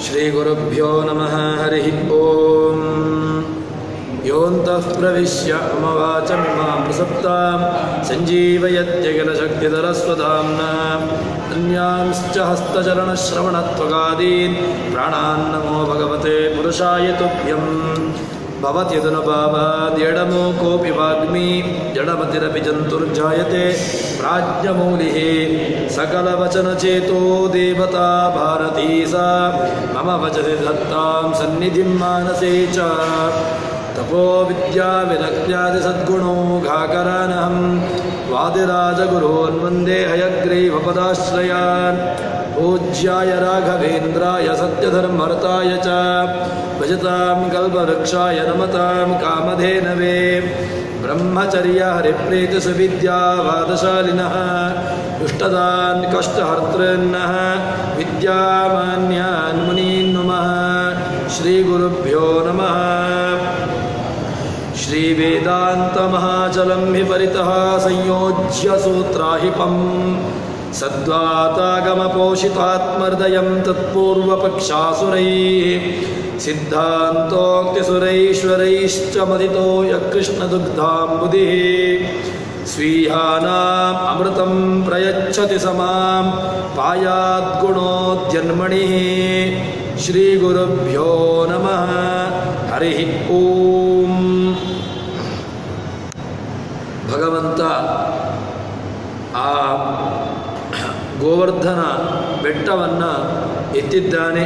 ಶ್ರೀಗುರುಭ್ಯೋ ನಮಃ ಹರಿ ಓಂ ಯೋಂತಃ ಪ್ರವಿಶ್ಯ ಮಮ ವಾಚಮಿಮಾಂ ಪ್ರಸಪ್ತಾಂ ಸಂಜೀವಯತ್ಯಖಿಲಶಕ್ತಿಧರಸ್ವಧಾಮ್ನಾ ಅನ್ಯಾಂಶ್ಚ ಹಸ್ತಚರಣಶ್ರವಣತ್ವಗಾದೀನ್ ಪ್ರಾಣಾನ್ ನಮೋ ಭಗವತೆ ಪುರುಷಾಯ ತುಭ್ಯಂ ಭವತ್ಯದುನುಭಾವಾದ್ಯಡಮೋ ಕೋಪಿ ವಾಗ್ಮಿ ಜಡಮತಿರಪಿ ಜಂತುರ್ಜಾಯತೆ ಪ್ರಾಜ್ಞಮೌಲಿಃ ಸಕಲವಚನಚೇತೋ ದೇವತಾ ಭಾರತೀ ಸಾ ಮಮ ವಚಸಿ ಧತ್ತಾಂ ಸನ್ನಿಧಿಂ ಮಾನಸೇ ಚ ತಪೋ ವಿದ್ಯಾ ವಿರಕ್ತ್ಯಾದಿ ಸದ್ಗುಣೋ ಘಾಕರಾನಹಂ ವಾದಿರಾಜಗುರೋನ್ ವಂದೇ ಹಯಗ್ರೀವಪದಾಶ್ರಯಾನ್ ಪೂಜ್ಯಾಯ ರಾಘವೇಂದ್ರಾಯ ಸತ್ಯಧರ್ಮರತಾಯ ಚ ಭಜತಾಂ ಕಲ್ಪವೃಕ್ಷಾಯ ನಮತಾಂ ಕಾಮಧೇನವೇ ಬ್ರಹ್ಮಚರ್ಯ ಹರಿಪ್ರೀತಿ ಸುವಿದ್ಯಾ ವಾದಶಾಲಿನಃ ದುಷ್ಟದಾನ್ ಕಷ್ಟಹರ್ತೃನ್ನಃ ವಿದ್ಯಾಮಾನ್ಯಾನ್ ಮುನೀನ್ ನಮಃ ಶ್ರೀಗುರುಭ್ಯೋ ನಮಃ ಶ್ರೀವೇದಾಂತಮಹಾಚಲಂ ಹಿ ಪರಿತಃ ಸಂಯೋಜ್ಯ ಸೂತ್ರಾಹಿಪಂ ಸದ್ವಾತಾಗಮಪೋಷಿತಾತ್ಮಹೃದಯಂ ತತ್ಪೂರ್ವಪಕ್ಷಾಸುರೈಃ ಸಿದ್ಧಾಂತೋಕ್ತಿಸುರೈಶ್ವರೈಶ್ಚ ಮದಿತೋ ಯಕೃಷ್ಣದುಗ್ಧಾಂಬುಧಿಃ ಸ್ವೀಯಾನಾಂ ಅಮೃತಂ ಪ್ರಯಚ್ಛತಿ ಸಮಾಂ ಪಾಯಾದ್ಗುಣೋದ್ಯನ್ಮಣಿಃ ಶ್ರೀಗುರುಭ್ಯೋ ನಮಃ ಹರಿ ಓಂ. ಭಗವಂತ ಆ ಗೋವರ್ಧನ ಬೆಟ್ಟವನ್ನು ಎತ್ತಿದ್ದಾನೆ.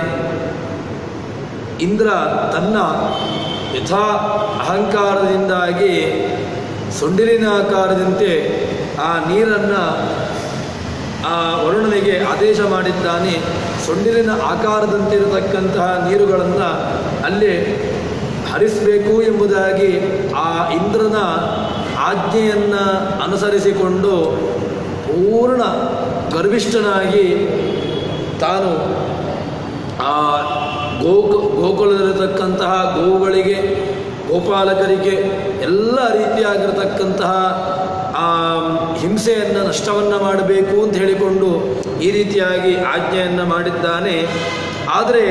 ಇಂದ್ರ ತನ್ನ ಯಥಾ ಅಹಂಕಾರದಿಂದಾಗಿ ಸೊಂಡಿಲಿನ ಆಕಾರದಂತೆ ಆ ನೀರನ್ನು ಆ ವರುಣನಿಗೆ ಆದೇಶ ಮಾಡಿದ್ದಾನೆ. ಸೊಂಡಿಲಿನ ಆಕಾರದಂತಿರತಕ್ಕಂತಹ ನೀರುಗಳನ್ನು ಅಲ್ಲೇ ಹರಿಸಬೇಕು ಎಂಬುದಾಗಿ ಆ ಇಂದ್ರನ ಆಜ್ಞೆಯನ್ನು ಅನುಸರಿಸಿಕೊಂಡು ಪೂರ್ಣ ಗರ್ವಿಷ್ಠನಾಗಿ ತಾನು ಆ ಗೋಕುಲದಲ್ಲಿರತಕ್ಕಂತಹ ಗೋವುಗಳಿಗೆ ಗೋಪಾಲಕರಿಗೆ ಎಲ್ಲ ರೀತಿಯಾಗಿರತಕ್ಕಂತಹ ಆ ಹಿಂಸೆಯನ್ನು ನಷ್ಟವನ್ನು ಮಾಡಬೇಕು ಅಂತ ಹೇಳಿಕೊಂಡು ಈ ರೀತಿಯಾಗಿ ಆಜ್ಞೆಯನ್ನು ಮಾಡಿದ್ದಾನೆ. ಆದರೆ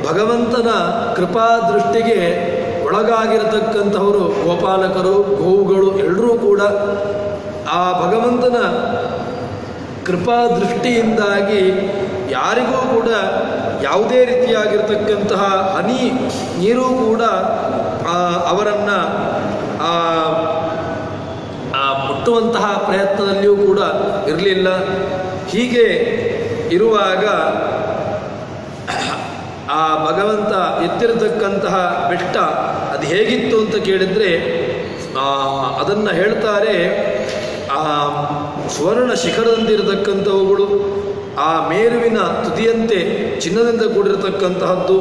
ಭಗವಂತನ ಕೃಪಾ ದೃಷ್ಟಿಗೆ ಒಳಗಾಗಿರತಕ್ಕಂಥವರು ಗೋಪಾಲಕರು, ಗೋವುಗಳು ಎಲ್ಲರೂ ಕೂಡ ಆ ಭಗವಂತನ ಕೃಪಾ ದೃಷ್ಟಿಯಿಂದಾಗಿ ಯಾರಿಗೂ ಕೂಡ ಯಾವುದೇ ರೀತಿಯಾಗಿರ್ತಕ್ಕಂತಹ ಹನಿ ನೀರು ಕೂಡ ಅವರನ್ನು ಮುಟ್ಟುವಂತಹ ಪ್ರಯತ್ನದಲ್ಲಿಯೂ ಕೂಡ ಇರಲಿಲ್ಲ. ಹೀಗೆ ಇರುವಾಗ ಆ ಭಗವಂತ ಎತ್ತಿರತಕ್ಕಂತಹ ಬೆಟ್ಟ ಅದು ಹೇಗಿತ್ತು ಅಂತ ಕೇಳಿದರೆ ಅದನ್ನು ಹೇಳ್ತಾರೆ. ಸುವರ್ಣ ಶಿಖರದಂತಿರತಕ್ಕಂಥವುಗಳು, ಆ ಮೇರುವಿನ ತುದಿಯಂತೆ ಚಿನ್ನದಿಂದ ಕೂಡಿರತಕ್ಕಂತಹದ್ದು,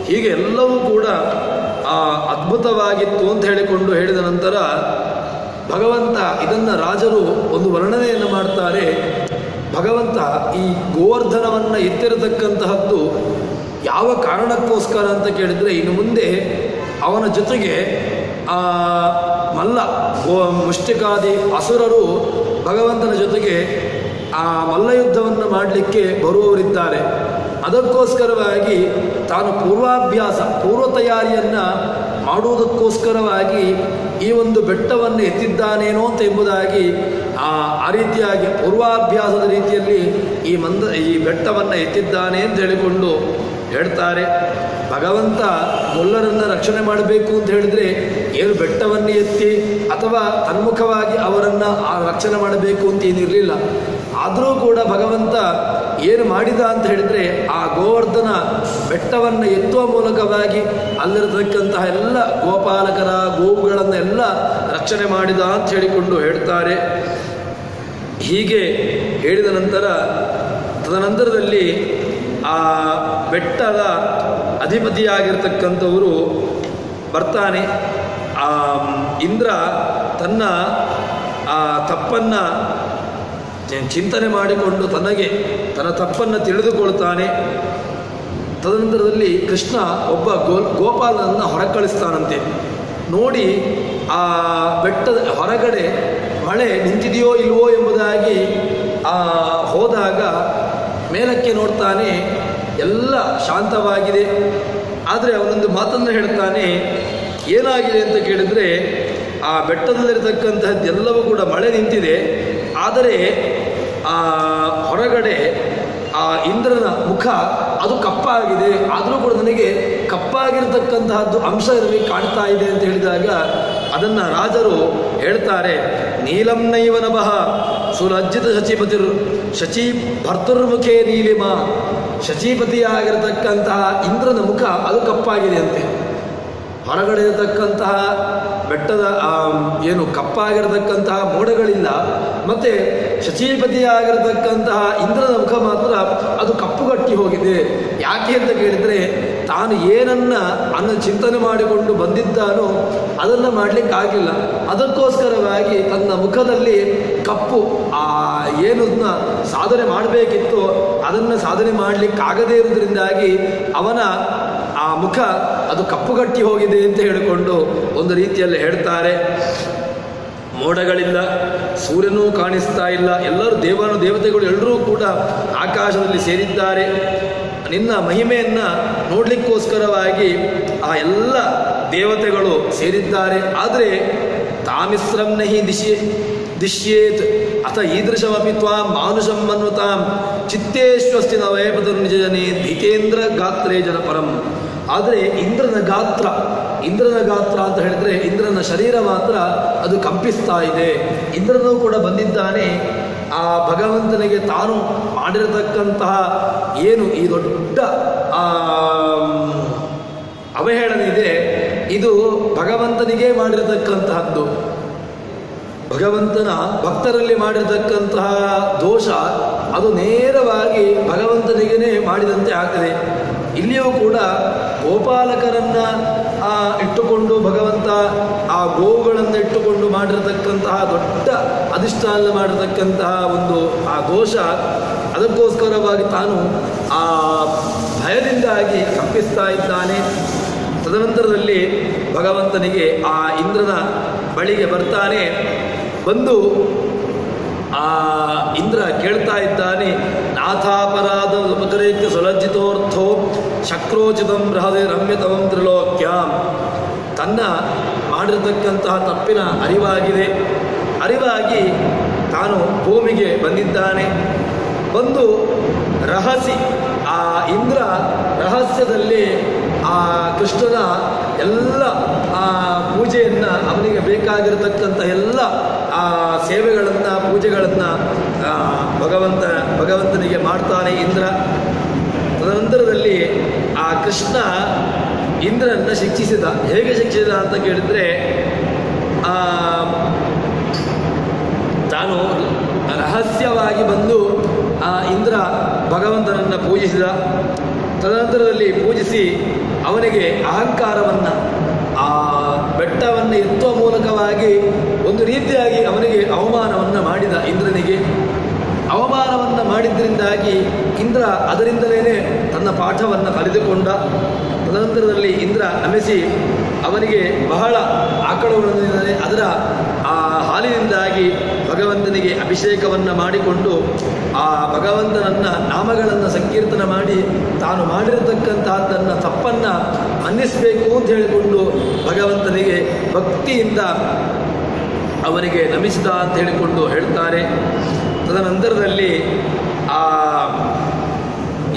ಹೀಗೆ ಎಲ್ಲವೂ ಕೂಡ ಅದ್ಭುತವಾಗಿತ್ತು ಅಂತ ಹೇಳಿಕೊಂಡು ಹೇಳಿದ ನಂತರ ಭಗವಂತ ಇದನ್ನು ರಾಜರು ಒಂದು ವರ್ಣನೆಯನ್ನು ಮಾಡ್ತಾರೆ. ಭಗವಂತ ಈ ಗೋವರ್ಧನವನ್ನು ಎತ್ತಿರತಕ್ಕಂತಹದ್ದು ಯಾವ ಕಾರಣಕ್ಕೋಸ್ಕರ ಅಂತ ಕೇಳಿದರೆ, ಇನ್ನು ಮುಂದೆ ಅವನ ಜೊತೆಗೆ ಮುಷ್ಟಿಕಾದಿ ಅಸುರರು ಭಗವಂತನ ಜೊತೆಗೆ ಆ ಮಲ್ಲಯುದ್ಧವನ್ನು ಮಾಡಲಿಕ್ಕೆ ಬರುವವರಿದ್ದಾರೆ. ಅದಕ್ಕೋಸ್ಕರವಾಗಿ ತಾನು ಪೂರ್ವ ತಯಾರಿಯನ್ನು ಮಾಡುವುದಕ್ಕೋಸ್ಕರವಾಗಿ ಈ ಒಂದು ಬೆಟ್ಟವನ್ನು ಎತ್ತಿದ್ದಾನೇನೋ ಅಂತ ಎಂಬುದಾಗಿ ಆ ರೀತಿಯಾಗಿ ಪೂರ್ವಾಭ್ಯಾಸದ ರೀತಿಯಲ್ಲಿ ಈ ಬೆಟ್ಟವನ್ನು ಎತ್ತಿದ್ದಾನೆ ಅಂತ ಹೇಳಿಕೊಂಡು ಹೇಳ್ತಾರೆ. ಭಗವಂತ ಗೊಲ್ಲರನ್ನು ರಕ್ಷಣೆ ಮಾಡಬೇಕು ಅಂತ ಹೇಳಿದರೆ ಏನು ಬೆಟ್ಟವನ್ನು ಎತ್ತಿ ಅಥವಾ ತನ್ಮುಖವಾಗಿ ಅವರನ್ನು ರಕ್ಷಣೆ ಮಾಡಬೇಕು ಅಂತ ಏನಿರಲಿಲ್ಲ. ಆದರೂ ಕೂಡ ಭಗವಂತ ಏನು ಮಾಡಿದ ಅಂತ ಹೇಳಿದರೆ ಆ ಗೋವರ್ಧನ ಬೆಟ್ಟವನ್ನು ಎತ್ತುವ ಮೂಲಕವಾಗಿ ಅಲ್ಲಿರತಕ್ಕಂತಹ ಎಲ್ಲ ಗೋಪಾಲಕರ ಗೋವುಗಳನ್ನೆಲ್ಲ ರಕ್ಷಣೆ ಮಾಡಿದ ಅಂತ ಹೇಳಿಕೊಂಡು ಹೇಳ್ತಾರೆ. ಹೀಗೆ ಹೇಳಿದ ನಂತರ ತದನಂತರದಲ್ಲಿ ಆ ಬೆಟ್ಟದ ಅಧಿಪತಿಯಾಗಿರ್ತಕ್ಕಂಥವರು ಬರ್ತಾನೆ. ಇಂದ್ರ ತನ್ನ ತಪ್ಪನ್ನು ಚಿಂತನೆ ಮಾಡಿಕೊಂಡು ತನ್ನ ತಪ್ಪನ್ನು ತಿಳಿದುಕೊಳ್ತಾನೆ. ತದನಂತರದಲ್ಲಿ ಕೃಷ್ಣ ಒಬ್ಬ ಗೋಪಾಲನನ್ನು ಹೊರಗೆ ಕಳಿಸ್ತಾನಂತೆ. ನೋಡಿ ಆ ಬೆಟ್ಟದ ಹೊರಗಡೆ ಮಳೆ ನಿಂತಿದೆಯೋ ಇಲ್ವೋ ಎಂಬುದಾಗಿ ಹೋದಾಗ ಮೇಲಕ್ಕೆ ನೋಡ್ತಾನೆ, ಎಲ್ಲ ಶಾಂತವಾಗಿದೆ. ಆದರೆ ಅವನೊಂದು ಮಾತನ್ನು ಹೇಳ್ತಾನೆ. ಏನಾಗಿದೆ ಅಂತ ಕೇಳಿದರೆ, ಆ ಬೆಟ್ಟದಲ್ಲಿರತಕ್ಕಂತಹದ್ದೆಲ್ಲವೂ ಕೂಡ ಮಳೆ ನಿಂತಿದೆ. ಆದರೆ ಹೊರಗಡೆ ಆ ಇಂದ್ರನ ಮುಖ ಅದು ಕಪ್ಪಾಗಿದೆ. ಆದರೂ ಕೂಡ ನನಗೆ ಕಪ್ಪಾಗಿರ್ತಕ್ಕಂತಹದ್ದು ಅಂಶ ಇರಲಿ ಕಾಣ್ತಾ ಇದೆ ಅಂತ ಹೇಳಿದಾಗ ಅದನ್ನು ರಾಜರು ಹೇಳ್ತಾರೆ. ನೀಲಂ ನೈವ ನಭಃ ಸುಲಜ್ಜಿತ ಶಚಿ ಭರ್ತುರ್ಮುಖೇ ನೀಲಿಮ. ಶಚೀಪತಿಯಾಗಿರತಕ್ಕಂತಹ ಇಂದ್ರನ ಮುಖ ಅದು ಕಪ್ಪಾಗಿದೆ ಅಂತೆ. ಹೊರಗಡೆ ಇರತಕ್ಕಂತಹ ಬೆಟ್ಟದ ಏನು ಕಪ್ಪಾಗಿರತಕ್ಕಂತಹ ಮೋಡಗಳಿಲ್ಲ, ಮತ್ತು ಶಚೀಪತಿಯಾಗಿರತಕ್ಕಂತಹ ಇಂದ್ರನ ಮುಖ ಮಾತ್ರ ಅದು ಕಪ್ಪುಗಟ್ಟಿ ಹೋಗಿದೆ. ಯಾಕೆ ಅಂತ ಕೇಳಿದರೆ, ತಾನು ಏನನ್ನ ಚಿಂತನೆ ಮಾಡಿಕೊಂಡು ಬಂದಿದ್ದಾನೋ ಅದನ್ನು ಮಾಡಲಿಕ್ಕಾಗಿಲ್ಲ. ಅದಕ್ಕೋಸ್ಕರವಾಗಿ ತನ್ನ ಮುಖದಲ್ಲಿ ಕಪ್ಪು ಏನನ್ನ ಸಾಧನೆ ಮಾಡಬೇಕಿತ್ತು ಅದನ್ನು ಸಾಧನೆ ಮಾಡಲಿಕ್ಕಾಗದೇ ಇರುವುದರಿಂದಾಗಿ ಅವನ ಆ ಮುಖ ಅದು ಕಪ್ಪುಗಟ್ಟಿ ಹೋಗಿದೆ ಅಂತ ಹೇಳಿಕೊಂಡು ಒಂದು ರೀತಿಯಲ್ಲಿ ಹೇಳ್ತಾರೆ. ಮೋಡಗಳಿಲ್ಲ, ಸೂರ್ಯನೂ ಕಾಣಿಸ್ತಾ ಇಲ್ಲ, ಎಲ್ಲರೂ ದೇವತೆಗಳು ಎಲ್ಲರೂ ಕೂಡ ಆಕಾಶದಲ್ಲಿ ಸೇರಿದ್ದಾರೆ. ನಿನ್ನ ಮಹಿಮೆಯನ್ನು ನೋಡಲಿಕ್ಕೋಸ್ಕರವಾಗಿ ಆ ಎಲ್ಲ ದೇವತೆಗಳು ಸೇರಿದ್ದಾರೆ. ಆದರೆ ತಾಮಿಸ್ರಂ ನಹಿ ದಿಶ್ಯೇತ್ ಅಥ ಈದೃಶಮಪಿ ತ್ವಾಂ ಮಾನುಷಂ ಮನ್ವತಾಂ ಚಿತ್ತೇಶ್ವಸ್ತಿ ನವೇಪದ ನಿಜಜನೇ ಧಿತೇಂದ್ರ ಗಾತ್ರೇ ಜನಪರಂ. ಆದರೆ ಇಂದ್ರನ ಗಾತ್ರ ಅಂತ ಹೇಳಿದರೆ ಇಂದ್ರನ ಶರೀರ ಮಾತ್ರ ಅದು ಕಂಪಿಸ್ತಾ ಇದೆ. ಇಂದ್ರನೂ ಕೂಡ ಬಂದಿದ್ದಾನೆ. ಆ ಭಗವಂತನಿಗೆ ತಾನು ಮಾಡಿರತಕ್ಕಂತಹ ಏನು ಈ ದೊಡ್ಡ ಅವಹೇಳನ ಇದೆ, ಇದು ಭಗವಂತನಿಗೆ ಮಾಡಿರತಕ್ಕಂತಹದ್ದು. ಭಗವಂತನ ಭಕ್ತರಲ್ಲಿ ಮಾಡಿರತಕ್ಕಂತಹ ದೋಷ ಅದು ನೇರವಾಗಿ ಭಗವಂತನಿಗೇ ಮಾಡಿದಂತೆ ಆಗ್ತದೆ. ಇಲ್ಲಿಯೂ ಕೂಡ ಗೋಪಾಲಕರನ್ನು ಇಟ್ಟುಕೊಂಡು ಭಗವಂತ ಆ ಗೋವುಗಳನ್ನು ಇಟ್ಟುಕೊಂಡು ಮಾಡಿರತಕ್ಕಂತಹ ದೊಡ್ಡ ಅಧಿಷ್ಠಾನ ಮಾಡಿರತಕ್ಕಂತಹ ಒಂದು ಆ ದೋಷ, ಅದಕ್ಕೋಸ್ಕರವಾಗಿ ತಾನು ಆ ಭಯದಿಂದಾಗಿ ಕಂಪಿಸ್ತಾ ಇದ್ದಾನೆ. ತದನಂತರದಲ್ಲಿ ಭಗವಂತನಿಗೆ ಆ ಇಂದ್ರನ ಬಳಿಗೆ ಬರ್ತಾನೆ. ಬಂದು ಆ ಇಂದ್ರ ಕೇಳ್ತಾ ಇದ್ದಾನೆ. ನಾಥಾಪರಾಧ ಉಪಕರೇತ್ಯ ಸುಲಜ್ಜಿತೋರ್ಥೋ ಶಕ್ರೋಚಿತಂ ಬೃಹದೇ ರಮ್ಯತಮಂ ತ್ರಿಲೋಕ್ಯಾಂ. ತನ್ನ ಮಾಡಿರತಕ್ಕಂತಹ ತಪ್ಪಿನ ಅರಿವಾಗಿ ತಾನು ಭೂಮಿಗೆ ಬಂದಿದ್ದಾನೆ. ಬಂದು ಆ ಇಂದ್ರ ರಹಸ್ಯದಲ್ಲಿ ಆ ಕೃಷ್ಣನ ಎಲ್ಲ ಪೂಜೆಯನ್ನು, ಅವನಿಗೆ ಬೇಕಾಗಿರತಕ್ಕಂಥ ಎಲ್ಲ ಸೇವೆಗಳನ್ನು ಪೂಜೆಗಳನ್ನು ಭಗವಂತನಿಗೆ ಮಾಡ್ತಾನೆ ಇಂದ್ರ. ತದನಂತರದಲ್ಲಿ ಆ ಕೃಷ್ಣ ಇಂದ್ರನನ್ನು ಶಿಕ್ಷಿಸಿದ. ಹೇಗೆ ಶಿಕ್ಷಿಸಿದ ಅಂತ ಕೇಳಿದರೆ, ತಾನು ರಹಸ್ಯವಾಗಿ ಬಂದು ಇಂದ್ರ ಭಗವಂತನನ್ನು ಪೂಜಿಸಿದ. ತದನಂತರದಲ್ಲಿ ಪೂಜಿಸಿ ಅವನಿಗೆ ಅಹಂಕಾರವನ್ನು, ಆ ಬೆಟ್ಟವನ್ನು ಎತ್ತುವ ಮೂಲಕವಾಗಿ ಒಂದು ರೀತಿಯಾಗಿ ಅವನಿಗೆ ಅವಮಾನವನ್ನು ಮಾಡಿದ. ಇಂದ್ರನಿಗೆ ಅವಮಾನವನ್ನು ಮಾಡಿದ್ದರಿಂದಾಗಿ ಇಂದ್ರ ಅದರಿಂದಲೇ ತನ್ನ ಪಾಠವನ್ನು ಕಲಿತುಕೊಂಡ. ತದನಂತರದಲ್ಲಿ ಇಂದ್ರ ನಮಿಸಿ ಅವನಿಗೆ ಬಹಳ ಆಕಳಗಳಿದ್ದಾರೆ, ಅದರ ಆ ಹಾಲಿನಿಂದಾಗಿ ಭಗವಂತನಿಗೆ ಅಭಿಷೇಕವನ್ನು ಮಾಡಿಕೊಂಡು ಆ ಭಗವಂತನನ್ನು ನಾಮಗಳನ್ನು ಸಂಕೀರ್ತನ ಮಾಡಿ ತಾನು ಮಾಡಿರತಕ್ಕಂತಹದ್ದನ್ನು ತಪ್ಪನ್ನು ಮನ್ನಿಸಬೇಕು ಅಂತ ಹೇಳಿಕೊಂಡು ಭಗವಂತನಿಗೆ ಭಕ್ತಿಯಿಂದ ಅವನಿಗೆ ನಮಿಸಿದ ಅಂತ ಹೇಳಿಕೊಂಡು ಹೇಳ್ತಾರೆ. ತದನಂತರದಲ್ಲಿ ಆ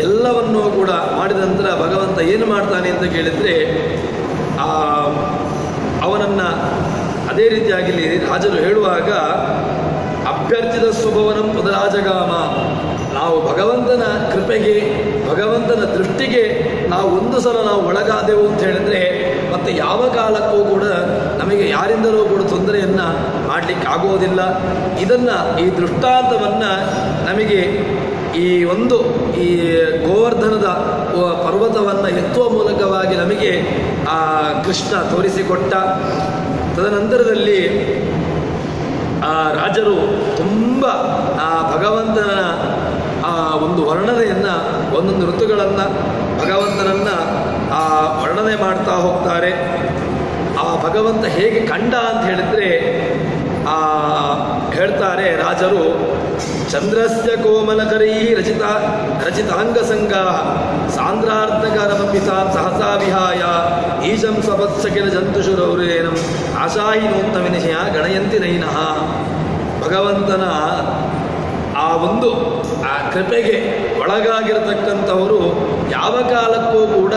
ಎಲ್ಲವನ್ನೂ ಕೂಡ ಮಾಡಿದ ನಂತರ ಭಗವಂತ ಏನು ಮಾಡ್ತಾನೆ ಅಂತ ಕೇಳಿದರೆ, ಅವನನ್ನು ಅದೇ ರೀತಿಯಾಗಿ ರಾಜರು ಹೇಳುವಾಗ ಅಭ್ಯರ್ಥಿತ ಸ್ವಭವನಂ ಪದರಾಜಗಾಮ. ನಾವು ಭಗವಂತನ ಕೃಪೆಗೆ, ಭಗವಂತನ ದೃಷ್ಟಿಗೆ ನಾವು ಒಂದು ಸಲ ನಾವು ಒಳಗಾದೆವು ಅಂತ ಹೇಳಿದರೆ ಮತ್ತು ಯಾವ ಕಾಲಕ್ಕೂ ಕೂಡ ನಮಗೆ ಯಾರಿಂದಲೂ ಕೂಡ ತೊಂದರೆಯನ್ನು ಮಾಡಲಿಕ್ಕೆ ಆಗೋದಿಲ್ಲ. ಈ ದೃಷ್ಟಾಂತವನ್ನು ನಮಗೆ ಈ ಗೋವರ್ಧನದ ಪರ್ವತವನ್ನು ಎತ್ತುವ ಮೂಲಕವಾಗಿ ನಮಗೆ ಆ ಕೃಷ್ಣ ತೋರಿಸಿಕೊಟ್ಟ. ತದನಂತರದಲ್ಲಿ ಆ ರಾಜರು ತುಂಬ ಆ ಭಗವಂತನ ಆ ಒಂದು ವರ್ಣನೆಯನ್ನು, ಒಂದೊಂದು ಋತುಗಳನ್ನು ಭಗವಂತನನ್ನು ವರ್ಣನೆ ಮಾಡ್ತಾ ಹೋಗ್ತಾರೆ. ಆ ಭಗವಂತ ಹೇಗೆ ಕಂಡ ಅಂತ ಹೇಳಿದರೆ ಹೇಳ್ತಾರೆ ರಾಜರು, ಚಂದ್ರಸ್ಯ ಕೋಮಲಕರೈ ರಚಿತಾಂಗಸಂಗಾ ಪಿತಾಂ ಸಹಸಾ ವಿಹಾಯ ಈಶಂ ಸಪತ್ಸಕಿಲ ಜಂತುಷುರೌರೇನಂ ಆಶಾಹೀನೋತ್ತ ವಿನಿಶಯ ಗಣಯಂತಿ ನೈನಃ. ಭಗವಂತನ ಆ ಒಂದು ಆ ಕೃಪೆಗೆ ಒಳಗಾಗಿರತಕ್ಕಂಥವರು ಯಾವ ಕಾಲಕ್ಕೂ ಕೂಡ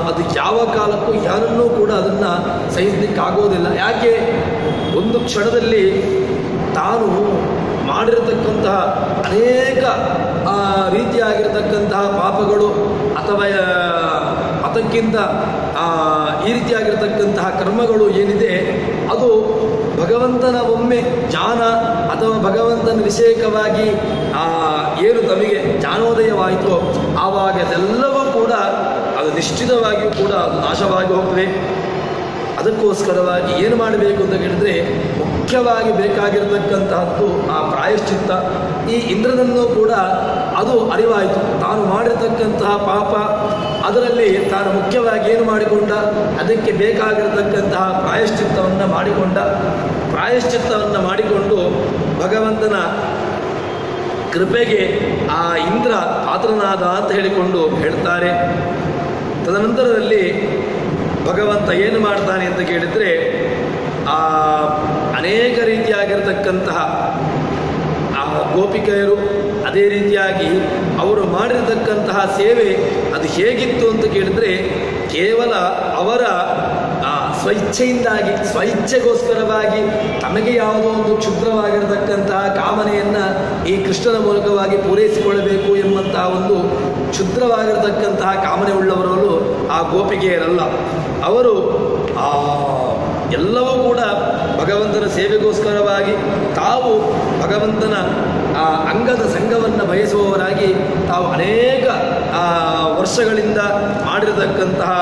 ಅದು ಯಾವ ಕಾಲಕ್ಕೂ ಯಾರನ್ನೂ ಕೂಡ ಅದನ್ನು ಸಹಿಸಲಿಕ್ಕಾಗೋದಿಲ್ಲ. ಯಾಕೆ? ಒಂದು ಕ್ಷಣದಲ್ಲಿ ತಾನು ಮಾಡಿರತಕ್ಕಂತಹ ಅನೇಕ ರೀತಿಯಾಗಿರ್ತಕ್ಕಂತಹ ಪಾಪಗಳು ಅಥವಾ ಅದಕ್ಕಿಂತ ಈ ರೀತಿಯಾಗಿರ್ತಕ್ಕಂತಹ ಕರ್ಮಗಳು ಏನಿದೆ ಅದು ಭಗವಂತನ ಒಮ್ಮೆ ಜ್ಞಾನ ಅಥವಾ ಭಗವಂತನ ವಿಷಯಕವಾಗಿ ಏನು ತಮಗೆ ಜ್ಞಾನೋದಯವಾಯಿತೋ ಆವಾಗ ಅದೆಲ್ಲವೂ ಕೂಡ ಅದು ನಿಶ್ಚಿತವಾಗಿಯೂ ಕೂಡ ಅದು ನಾಶವಾಗಿ ಹೋಗ್ತದೆ. ಅದಕ್ಕೋಸ್ಕರವಾಗಿ ಏನು ಮಾಡಬೇಕು ಅಂತ ಕೇಳಿದರೆ ಮುಖ್ಯವಾಗಿ ಬೇಕಾಗಿರತಕ್ಕಂತಹದ್ದು ಆ ಪ್ರಾಯಶ್ಚಿತ್ತ. ಈ ಇಂದ್ರನನ್ನು ಕೂಡ ಅದು ಅರಿವಾಯಿತು, ತಾನು ಮಾಡಿರತಕ್ಕಂತಹ ಪಾಪ ಅದರಲ್ಲಿ ತಾನು ಮುಖ್ಯವಾಗಿ ಏನು ಮಾಡಿಕೊಂಡ, ಅದಕ್ಕೆ ಬೇಕಾಗಿರತಕ್ಕಂತಹ ಪ್ರಾಯಶ್ಚಿತ್ತವನ್ನು ಮಾಡಿಕೊಂಡು ಭಗವಂತನ ಕೃಪೆಗೆ ಆ ಇಂದ್ರ ಪಾತ್ರನಾದ ಅಂತ ಹೇಳಿಕೊಂಡು ಹೇಳ್ತಾರೆ. ತದನಂತರದಲ್ಲಿ ಭಗವಂತ ಏನು ಮಾಡ್ತಾನೆ ಅಂತ ಕೇಳಿದರೆ ಅನೇಕ ರೀತಿಯಾಗಿರ್ತಕ್ಕಂತಹ ಗೋಪಿಕೆಯರು ಅದೇ ರೀತಿಯಾಗಿ ಅವರು ಮಾಡಿರತಕ್ಕಂತಹ ಸೇವೆ ಅದು ಹೇಗಿತ್ತು ಅಂತ ಕೇಳಿದರೆ ಕೇವಲ ಅವರ ಸ್ವಇಚ್ಛೆಯಿಂದಾಗಿ ಸ್ವಇಚ್ಛೆಗೋಸ್ಕರವಾಗಿ ತಮಗೆ ಯಾವುದೋ ಒಂದು ಕ್ಷುದ್ರವಾಗಿರತಕ್ಕಂತಹ ಕಾಮನೆಯನ್ನು ಈ ಕೃಷ್ಣನ ಮೂಲಕವಾಗಿ ಪೂರೈಸಿಕೊಳ್ಳಬೇಕು ಎಂಬಂತಹ ಒಂದು ಕ್ಷುದ್ರವಾಗಿರತಕ್ಕಂತಹ ಕಾಮನೆ ಉಳ್ಳವರಲ್ಲೂ ಆ ಗೋಪಿಕೆಯರಲ್ಲ. ಅವರು ಎಲ್ಲವೂ ಕೂಡ ಭಗವಂತನ ಸೇವೆಗೋಸ್ಕರವಾಗಿ ತಾವು ಭಗವಂತನ ಅಂಗದ ಸಂಘವನ್ನು ಬಯಸುವವರಾಗಿ ತಾವು ಅನೇಕ ವರ್ಷಗಳಿಂದ ಮಾಡಿರತಕ್ಕಂತಹ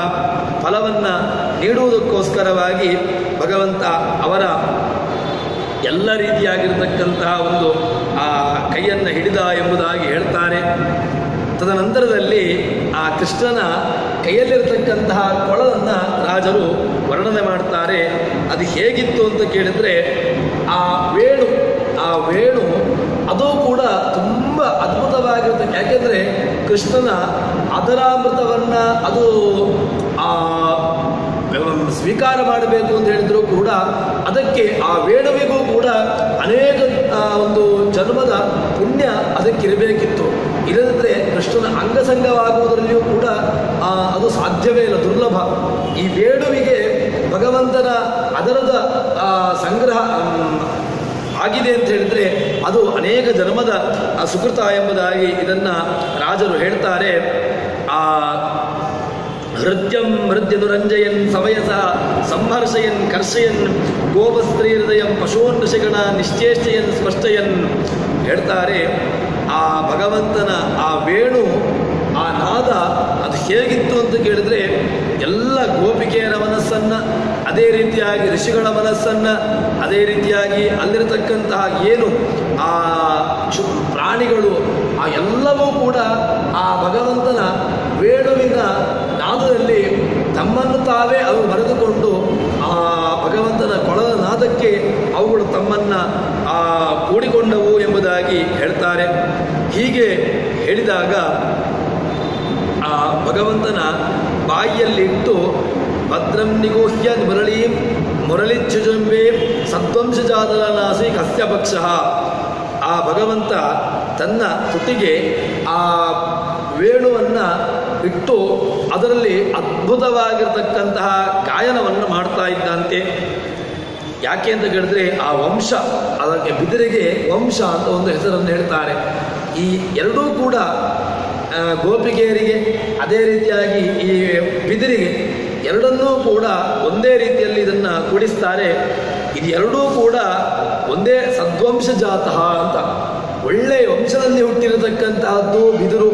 ಫಲವನ್ನು ನೀಡುವುದಕ್ಕೋಸ್ಕರವಾಗಿ ಭಗವಂತ ಅವರ ಎಲ್ಲ ರೀತಿಯಾಗಿರತಕ್ಕಂತಹ ಒಂದು ಕೈಯನ್ನು ಹಿಡಿದ ಎಂಬುದಾಗಿ ಹೇಳ್ತಾರೆ. ತದನಂತರದಲ್ಲಿ ಆ ಕೃಷ್ಣನ ಕೈಯಲ್ಲಿರತಕ್ಕಂತಹ ಕೊಳಲನ್ನು ರಾಜರು ವರ್ಣನೆ ಮಾಡ್ತಾರೆ. ಅದು ಹೇಗಿತ್ತು ಅಂತ ಕೇಳಿದರೆ ಆ ವೇಣು ಅದು ಕೂಡ ತುಂಬ ಅದ್ಭುತವಾಗಿರ್ತಕ್ಕ. ಯಾಕೆಂದರೆ ಕೃಷ್ಣನ ಅದರಾಮೃತವನ್ನು ಅದು ಸ್ವೀಕಾರ ಮಾಡಬೇಕು ಅಂತ ಹೇಳಿದ್ರು ಕೂಡ ಅದಕ್ಕೆ ಆ ವೇಣುವಿಗೂ ಕೂಡ ಅನೇಕ ಒಂದು ಜನ್ಮದ ಪುಣ್ಯ ಅದಕ್ಕಿರಬೇಕಿತ್ತು. ಇಲ್ಲದಿದ್ದರೆ ಕೃಷ್ಣನ ಅಂಗಸಂಗವಾಗುವುದರಲ್ಲಿಯೂ ಕೂಡ ಅದು ಸಾಧ್ಯವೇ ಇಲ್ಲ, ದುರ್ಲಭ. ಈ ವೇಣುವಿಗೆ ಭಗವಂತನ ಅದರದ ಸಂಗ್ರಹ ಆಗಿದೆ ಅಂತ ಹೇಳಿದರೆ ಅದು ಅನೇಕ ಜನ್ಮದ ಸುಕೃತ ಎಂಬುದಾಗಿ ಇದನ್ನು ರಾಜರು ಹೇಳ್ತಾರೆ. ಹೃದ್ಯಂ ಹೃದ್ಯನುರಂಜಯನ್ ಸಮಯಸ ಸಂಹರ್ಷಯನ್ ಕರ್ಷಯನ್ ಗೋಪಸ್ತ್ರೀ ಹೃದಯಂ ಪಶೂನ್ ಋಷಿಗಣ ನಿಶ್ಚೇಷ್ಟಯನ್ ಸ್ಪಷ್ಟಯನ್ ಹೇಳ್ತಾರೆ. ಆ ಭಗವಂತನ ಆ ವೇಣು ಆ ನಾದ ಅದು ಹೇಗಿತ್ತು ಅಂತ ಕೇಳಿದರೆ ಎಲ್ಲ ಗೋಪಿಕೆಯರ ಮನಸ್ಸನ್ನು, ಅದೇ ರೀತಿಯಾಗಿ ಋಷಿಗಳ ಮನಸ್ಸನ್ನು, ಅದೇ ರೀತಿಯಾಗಿ ಅಲ್ಲಿರತಕ್ಕಂತಹ ಏನು ಆ ಪ್ರಾಣಿಗಳು ಆ ಎಲ್ಲವೂ ಕೂಡ ಆ ಭಗವಂತನ ವೇಣುವಿನ ನಾದದಲ್ಲಿ ತಮ್ಮನ್ನು ತಾವೇ ಅವು ಬರೆದುಕೊಂಡು ಆ ಭಗವಂತನ ಕೊಳಲ ನಾದಕ್ಕೆ ಅವುಗಳು ತಮ್ಮನ್ನು ಕೂಡಿಕೊಂಡವು ಎಂಬುದಾಗಿ ಹೇಳ್ತಾರೆ. ಹೀಗೆ ಹೇಳಿದಾಗ ಆ ಭಗವಂತನ ಬಾಯಿಯಲ್ಲಿಟ್ಟು ಭದ್ರಂ ನಿಗೂಹ್ಯ ಮುರಳಿಚ್ಯುಜಂಬೆ ಸದ್ವಂಶಜಾತನಾಸಿ ಕಸ್ಯ ಪಕ್ಷಃ. ಆ ಭಗವಂತ ತನ್ನ ತುಟಿಗೆ ಆ ವೇಣುವನ್ನು ಇಟ್ಟು ಅದರಲ್ಲಿ ಅದ್ಭುತವಾಗಿರ್ತಕ್ಕಂತಹ ಗಾಯನವನ್ನು ಮಾಡ್ತಾ ಇದ್ದಂತೆ. ಯಾಕೆ ಅಂತ ಕೇಳಿದ್ರೆ ಆ ವಂಶ, ಅದಕ್ಕೆ ಬಿದಿರಿಗೆ ವಂಶ ಅಂತ ಒಂದು ಹೆಸರನ್ನು ಹೇಳ್ತಾರೆ. ಈ ಎರಡೂ ಕೂಡ ಗೋಪಿಕೆಯರಿಗೆ ಅದೇ ರೀತಿಯಾಗಿ ಈ ಬಿದಿರಿಗೆ ಎರಡನ್ನೂ ಕೂಡ ಒಂದೇ ರೀತಿಯಲ್ಲಿ ಇದನ್ನು ಕೂಡಿಸ್ತಾರೆ. ಇದು ಎರಡೂ ಕೂಡ ಒಂದೇ ಸದ್ವಂಶ ಜಾತಃ ಅಂತ, ಒಳ್ಳೆಯ ವಂಶದಲ್ಲಿ ಹುಟ್ಟಿರತಕ್ಕಂತಹದ್ದು ಬಿದಿರು.